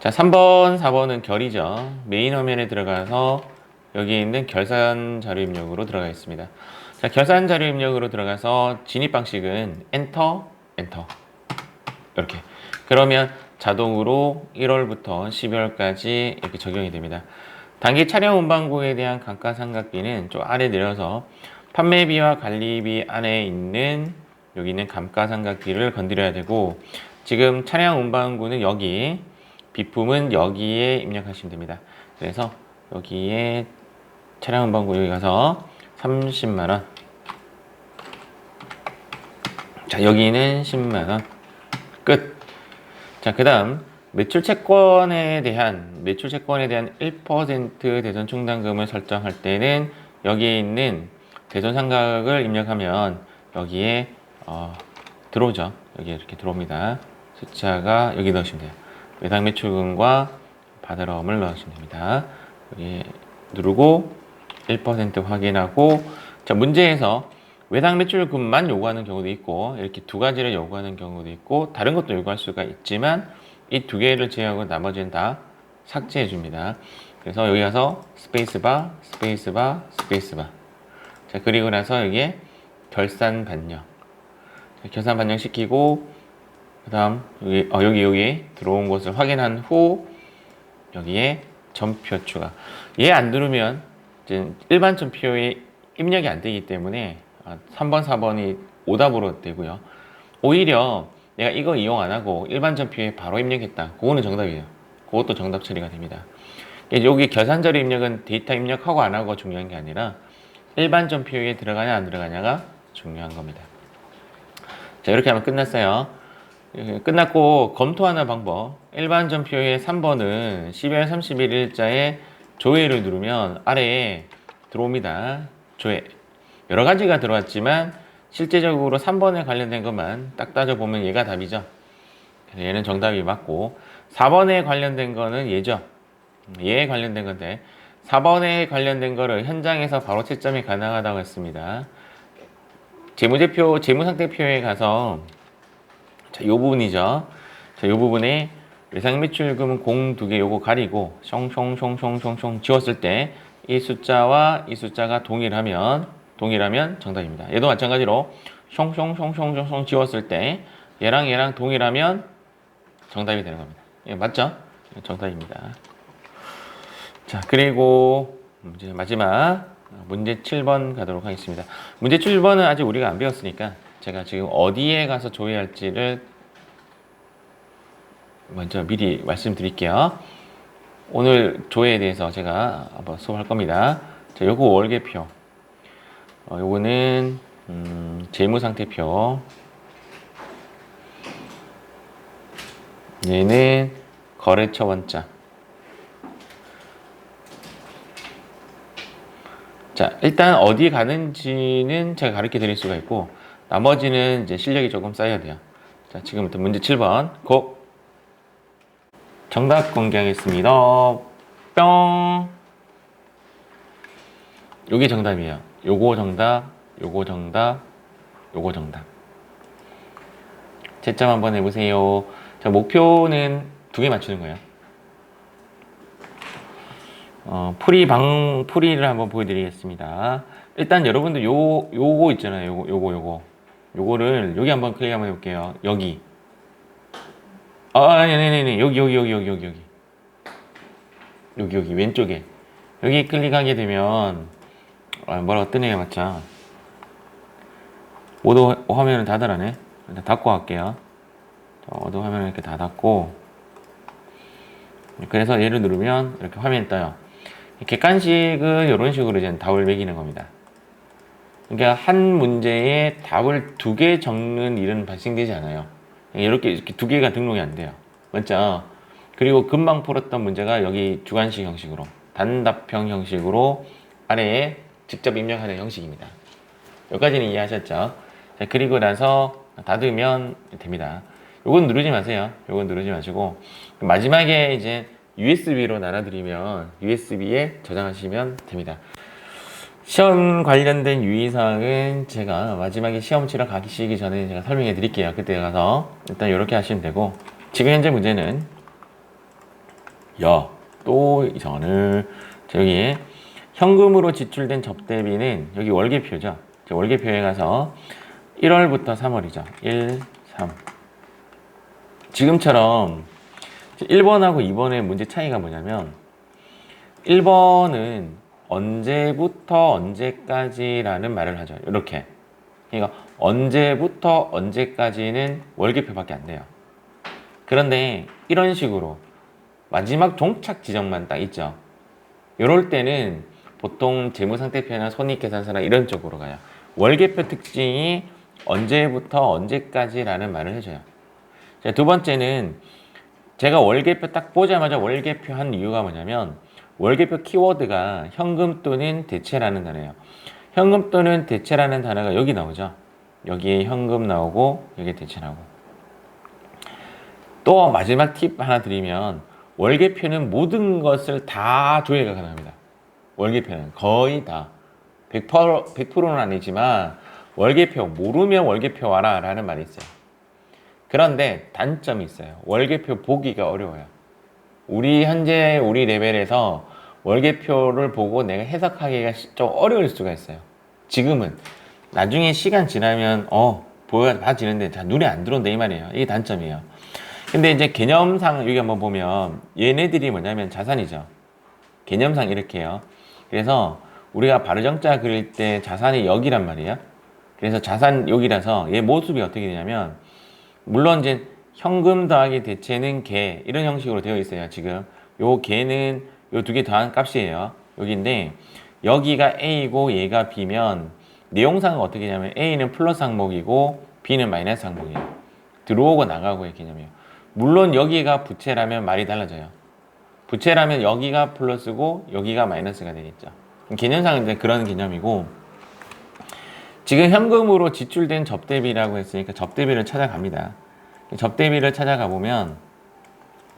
[SPEAKER 1] 자, 3번, 4번은 결이죠. 메인 화면에 들어가서 여기 있는 결산 자료 입력으로 들어가 있습니다. 자, 결산 자료 입력으로 들어가서 진입 방식은 엔터, 이렇게. 그러면 자동으로 1월부터 12월까지 이렇게 적용이 됩니다. 단기 차량 운반고에 대한 감가상각비는 좀 아래 내려서 판매비와 관리비 안에 있는 여기 있는 감가상각비를 건드려야 되고, 지금 차량 운반고는 여기, 비품은 여기에 입력하시면 됩니다. 그래서 여기에 차량 운반고 여기 가서 30만원. 자, 여기는 10만원. 끝. 자, 그 다음 매출 채권에 대한 1% 대손 충당금을 설정할 때는 여기에 있는 대손 상각을 입력하면 여기에 들어오죠. 여기 이렇게 들어옵니다. 숫자가 여기 넣으시면 돼요. 외상 매출금과 받으러옴을 넣으시면 됩니다. 여기 누르고 1% 확인하고, 자, 문제에서 외상 매출금만 요구하는 경우도 있고 이렇게 두 가지를 요구하는 경우도 있고 다른 것도 요구할 수가 있지만 이 두 개를 제외하고 나머지는 다 삭제해 줍니다. 그래서 여기 가서 스페이스바. 자, 그리고 나서 여기에 결산 반영. 결산 반영 시키고, 그 다음 여기 들어온 것을 확인한 후 여기에 전표 추가. 얘 안 누르면 이제 일반 전표에 입력이 안 되기 때문에 3번, 4번이 오답으로 되고요. 오히려 내가 이거 이용 안 하고 일반 전표에 바로 입력했다. 그거는 정답이에요. 그것도 정답 처리가 됩니다. 여기 계산자료 입력은 데이터 입력하고 안 하고 중요한 게 아니라 일반 전표에 들어가냐 안 들어가냐가 중요한 겁니다. 자, 이렇게 하면 끝났어요. 끝났고 검토하는 방법. 일반 전표의 3번은 12월 31일자에 조회를 누르면 아래에 들어옵니다. 조회. 여러 가지가 들어왔지만 실제적으로 3번에 관련된 것만 딱 따져보면 얘가 답이죠. 그래서 얘는 정답이 맞고 4번에 관련된 거는 얘죠. 얘에 관련된 건데 4번에 관련된 거를 현장에서 바로 채점이 가능하다고 했습니다. 재무제표, 재무상태표에 가서 자, 요 부분이죠. 자, 요 부분에 외상매출금은 공 두 개 요거 가리고 숑숑숑숑숑 지웠을 때 이 숫자와 이 숫자가 동일하면 정답입니다. 얘도 마찬가지로 숑숑숑숑숑 지웠을 때 얘랑 동일하면 정답이 되는 겁니다. 예, 맞죠? 정답입니다. 자, 그리고 이제 마지막 문제 7번 가도록 하겠습니다. 문제 7번은 아직 우리가 안 배웠으니까 제가 지금 어디에 가서 조회할지를 먼저 미리 말씀드릴게요. 오늘 조회에 대해서 제가 한번 수업할 겁니다. 자, 요거 월계표. 요거는 재무상태표. 얘는 거래처 원자. 자, 일단 어디 가는지는 제가 가르쳐 드릴 수가 있고 나머지는 이제 실력이 조금 쌓여야 돼요. 자, 지금부터 문제 7번 고! 정답 공개하겠습니다. 뿅! 요게 정답이에요. 요거 정답, 요거 정답, 요거 정답. 채점 한번 해보세요. 자, 목표는 2개 맞추는 거예요. 풀이를 한번 보여드리겠습니다. 일단 여러분들 요거 있잖아요. 요거를 여기 한번 클릭 한번 해볼게요. 여기. 아니. 여기 왼쪽에. 여기 클릭하게 되면 뭐라고 뜨네요, 맞죠? 모두 화면을 닫으라네. 일단 닫고 갈게요. 모두 화면을 이렇게 다 닫고. 그래서 얘를 누르면 이렇게 화면이 떠요. 객관식은 이런 식으로 이제 답을 매기는 겁니다. 그러니까 한 문제에 답을 2개 적는 일은 발생되지 않아요. 이렇게 2개가 등록이 안 돼요. 맞죠? 그리고 금방 풀었던 문제가 여기 주관식 형식으로, 단답형 형식으로 아래에 직접 입력하는 형식입니다. 여기까지는 이해하셨죠? 자, 그리고 나서 닫으면 됩니다. 요건 누르지 마세요. 요건 누르지 마시고 마지막에 이제 USB로 날아드리면 USB에 저장하시면 됩니다. 시험 관련된 유의사항은 제가 마지막에 시험 치러 가시기 전에 제가 설명해 드릴게요. 그때 가서 일단 이렇게 하시면 되고 지금 현재 문제는 또 이상을 여기에 현금으로 지출된 접대비는 여기 월계표죠. 월계표에 가서 1월부터 3월이죠. 1, 3 지금처럼 1번하고 2번의 문제 차이가 뭐냐면 1번은 언제부터 언제까지라는 말을 하죠. 이렇게. 그러니까 언제부터 언제까지는 월계표밖에 안 돼요. 그런데 이런 식으로 마지막 종착 지점만 딱 있죠. 이럴 때는 보통 재무상태표나 손익계산서나 이런 쪽으로 가요. 월계표 특징이 언제부터 언제까지라는 말을 해줘요. 자, 두 번째는 제가 월계표 딱 보자마자 월계표 한 이유가 뭐냐면 월계표 키워드가 현금 또는 대체라는 단어예요. 현금 또는 대체라는 단어가 여기 나오죠. 여기에 현금 나오고 여기에 대체 나오고. 또 마지막 팁 하나 드리면 월계표는 모든 것을 다 조회가 가능합니다. 월계표는 거의 다 100%는 아니지만 월계표 모르면 월계표 와라 라는 말이 있어요. 그런데 단점이 있어요. 월계표 보기가 어려워요. 현재 우리 레벨에서 월계표를 보고 내가 해석하기가 좀 어려울 수가 있어요. 지금은 나중에 시간 지나면 봐지는데 잘 눈에 안 들어온다 이 말이에요. 이게 단점이에요. 근데 이제 개념상 여기 한번 보면 얘네들이 뭐냐면 자산이죠. 개념상 이렇게 해요. 그래서 우리가 바르정자 그릴 때 자산이 여기란 말이에요. 그래서 자산 여기라서 얘 모습이 어떻게 되냐면 물론 이제 현금 더하기 대체는 개 이런 형식으로 되어 있어요. 지금 요 개는 요 두 개 더한 값이에요. 여기인데 여기가 A고 얘가 B면 내용상은 어떻게 되냐면 A는 플러스 항목이고 B는 마이너스 항목이에요. 들어오고 나가고의 개념이에요. 물론 여기가 부채라면 말이 달라져요. 부채라면 여기가 플러스고 여기가 마이너스가 되겠죠. 개념상은 이제 그런 개념이고 지금 현금으로 지출된 접대비라고 했으니까 접대비를 찾아갑니다. 접대비를 찾아가 보면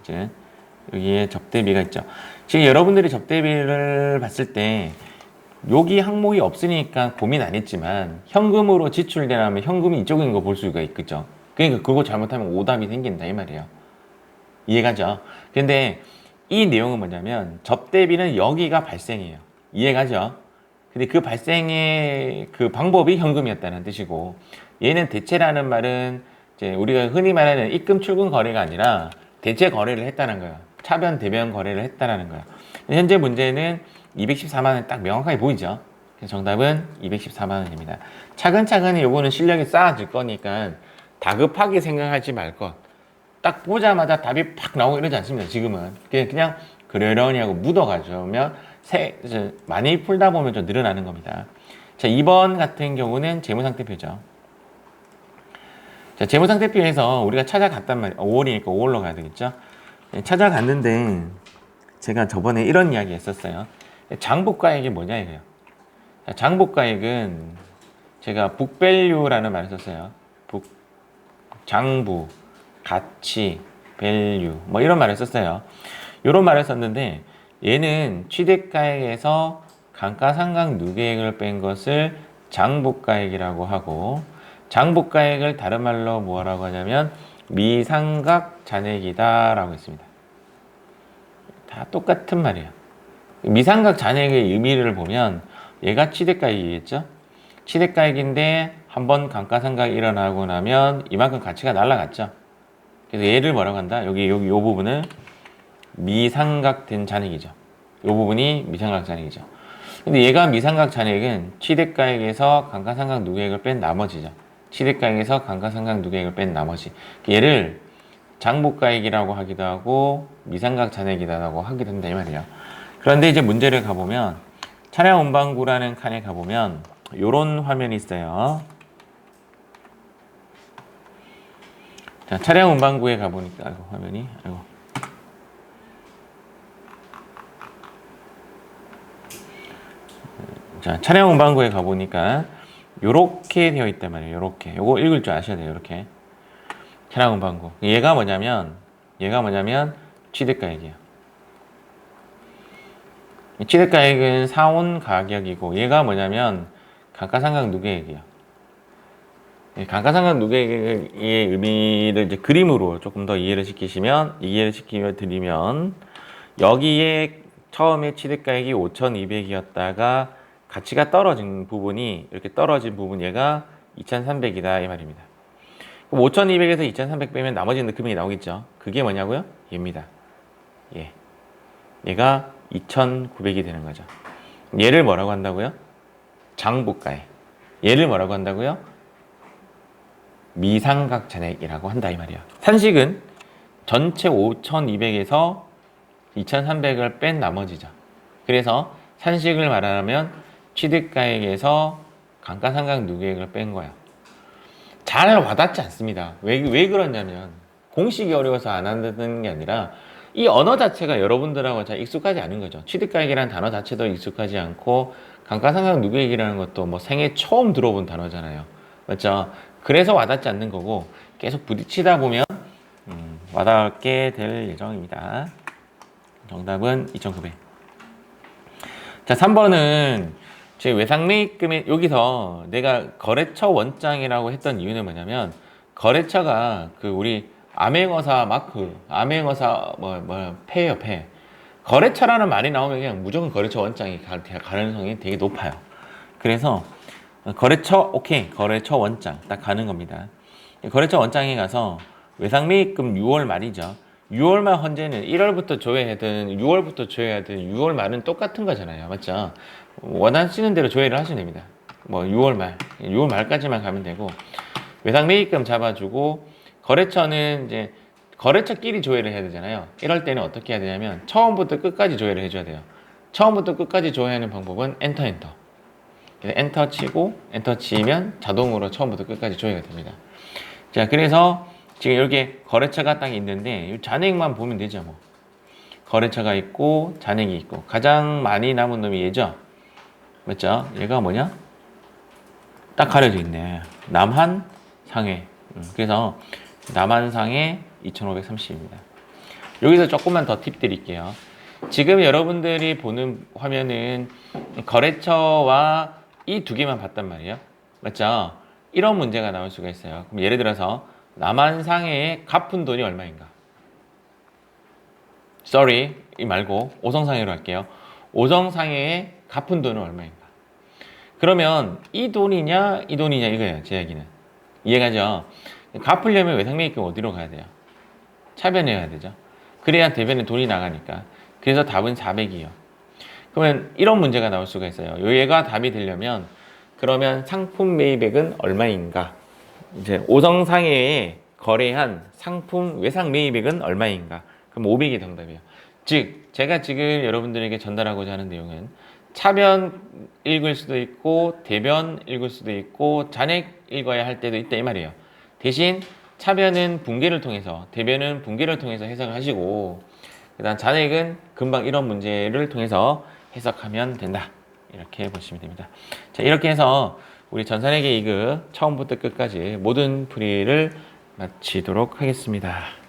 [SPEAKER 1] 이제 여기에 접대비가 있죠. 지금 여러분들이 접대비를 봤을 때 여기 항목이 없으니까 고민 안 했지만 현금으로 지출되라면 현금이 이쪽인 거 볼 수가 있겠죠. 그러니까 그거 잘못하면 오답이 생긴다 이 말이에요. 이해가죠? 근데 이 내용은 뭐냐면 접대비는 여기가 발생해요. 이해가죠? 근데 그 발생의 그 방법이 현금이었다는 뜻이고 얘는 대체라는 말은 이제 우리가 흔히 말하는 입금 출금 거래가 아니라 대체 거래를 했다는 거예요. 차변 대변 거래를 했다는 거예요. 현재 문제는 214만 원 딱 명확하게 보이죠? 그래서 정답은 214만 원입니다. 차근차근히 요거는 실력이 쌓아질 거니까 다급하게 생각하지 말 것. 딱 보자마자 답이 팍 나오고 이러지 않습니다. 지금은 그냥 그러려니 하고 묻어가지고면 많이 풀다 보면 좀 늘어나는 겁니다. 자, 2번 같은 경우는 재무상태표죠. 자, 재무상태표에서 우리가 찾아갔단 말이에요. 5월이니까 5월로 가야 되겠죠. 찾아갔는데 제가 저번에 이런 이야기 했었어요. 장부가액이 뭐냐 이거예요. 자, 장부가액은 제가 북밸류라는 말을 썼어요. 장부, 가치, 밸류 뭐 이런 말을 썼어요. 이런 말을 썼는데 얘는 취득가액에서 감가상각 누계액을 뺀 것을 장부가액이라고 하고 장부가액을 다른 말로 뭐라고 하냐면 미상각 잔액이다 라고 했습니다. 다 똑같은 말이에요. 미상각 잔액의 의미를 보면 얘가 취득가액이겠죠. 취득가액인데 한번 감가상각이 일어나고 나면 이만큼 가치가 날아갔죠. 그래서 얘를 뭐라고 한다? 여기 요 부분을 미상각된 잔액이죠. 이 부분이 미상각 잔액이죠. 근데 얘가 미상각 잔액은 취득가액에서 감가상각 누계액을 뺀 나머지죠. 취득가액에서 감가상각 누계액을 뺀 나머지. 얘를 장부가액이라고 하기도 하고 미상각 잔액이라고 하기도 한다 이 말이에요. 그런데 이제 문제를 가보면 차량 운반구라는 칸에 가보면 요런 화면이 있어요. 자, 차량 운반구에 가보니까 아이고 화면이 자, 차량 운반구에 가보니까 요렇게 되어 있단 말이에요. 요렇게. 요거 읽을 줄 아셔야 돼요. 요렇게. 차량 운반구. 얘가 뭐냐면 취득가액이에요. 취득가액은 사온 가격이고 얘가 뭐냐면 감가상각 누계액이에요. 감가상각 누계액의 의미를 이제 그림으로 조금 더 이해를 시켜 드리면 여기에 처음에 취득가액이 5,200이었다가 가치가 떨어진 부분이 이렇게 떨어진 부분 얘가 2,300이다 이 말입니다. 그럼 5,200에서 2,300 빼면 나머지 금액이 나오겠죠. 그게 뭐냐고요? 얘입니다. 예. 얘가 2,900이 되는 거죠. 얘를 뭐라고 한다고요? 장부가액. 얘를 뭐라고 한다고요? 미상각 잔액이라고 한다 이 말이야. 산식은 전체 5,200에서 2,300을 뺀 나머지죠. 그래서 산식을 말하면 취득가액에서 감가상각 누계액을 뺀 거야. 잘 와닿지 않습니다. 왜 그러냐면 공식이 어려워서 안 한다는 게 아니라 이 언어 자체가 여러분들하고 잘 익숙하지 않은 거죠. 취득가액이라는 단어 자체도 익숙하지 않고 감가상각 누계액이라는 것도 뭐 생애 처음 들어본 단어잖아요. 맞죠? 그래서 와닿지 않는 거고 계속 부딪히다 보면 와닿게 될 예정입니다. 정답은 2,900. 자, 3번은 제 외상매입금에 여기서 내가 거래처 원장이라고 했던 이유는 뭐냐면 거래처가 그 우리 암행어사 마크, 암행어사 패예요, 패. 거래처라는 말이 나오면 그냥 무조건 거래처 원장이 갈 가능성이 되게 높아요. 그래서 거래처 오케이, 거래처 원장 딱 가는 겁니다. 거래처 원장에 가서 외상매입금 6월 말이죠. 6월 말 헌재는 1월부터 조회하든 6월부터 조회하든 6월 말은 똑같은 거잖아요. 맞죠? 원하시는 대로 조회를 하시면 됩니다. 뭐 6월 말까지만 가면 되고 외상 매입금 잡아주고 거래처는 이제 거래처끼리 조회를 해야 되잖아요. 이럴 때는 어떻게 해야 되냐면 처음부터 끝까지 조회를 해줘야 돼요. 처음부터 끝까지 조회하는 방법은 엔터. 그래서 엔터 치면 자동으로 처음부터 끝까지 조회가 됩니다. 자, 그래서 지금 여기 거래처가 딱 있는데 이 잔액만 보면 되죠. 뭐 거래처가 있고 잔액이 있고 가장 많이 남은 놈이 얘죠. 맞죠? 얘가 뭐냐? 딱 가려져 있네. 남한상해. 그래서 남한상해 2530입니다. 여기서 조금만 더 팁 드릴게요. 지금 여러분들이 보는 화면은 거래처와 이 두 개만 봤단 말이에요. 맞죠? 이런 문제가 나올 수가 있어요. 그럼 예를 들어서 남한상해에 갚은 돈이 얼마인가? sorry, 이 말고 오성상해로 할게요. 오성상해에 갚은 돈은 얼마인가? 그러면 이 돈이냐 이거예요. 제 이야기는. 이해가죠? 갚으려면 외상매입금 어디로 가야 돼요? 차변해야 되죠. 그래야 대변에 돈이 나가니까. 그래서 답은 400이에요. 그러면 이런 문제가 나올 수가 있어요. 얘가 답이 되려면 그러면 상품 매입액은 얼마인가? 이제 오성상해에 거래한 상품 외상 매입액은 얼마인가? 그럼 500이 정답이에요. 즉 제가 지금 여러분들에게 전달하고자 하는 내용은 차변 읽을 수도 있고 대변 읽을 수도 있고 잔액 읽어야 할 때도 있다 이 말이에요. 대신 차변은 붕괴를 통해서 대변은 붕괴를 통해서 해석을 하시고 그다음 잔액은 금방 이런 문제를 통해서 해석하면 된다. 이렇게 보시면 됩니다. 자, 이렇게 해서 우리 전산회계 2급 처음부터 끝까지 모든 풀이를 마치도록 하겠습니다.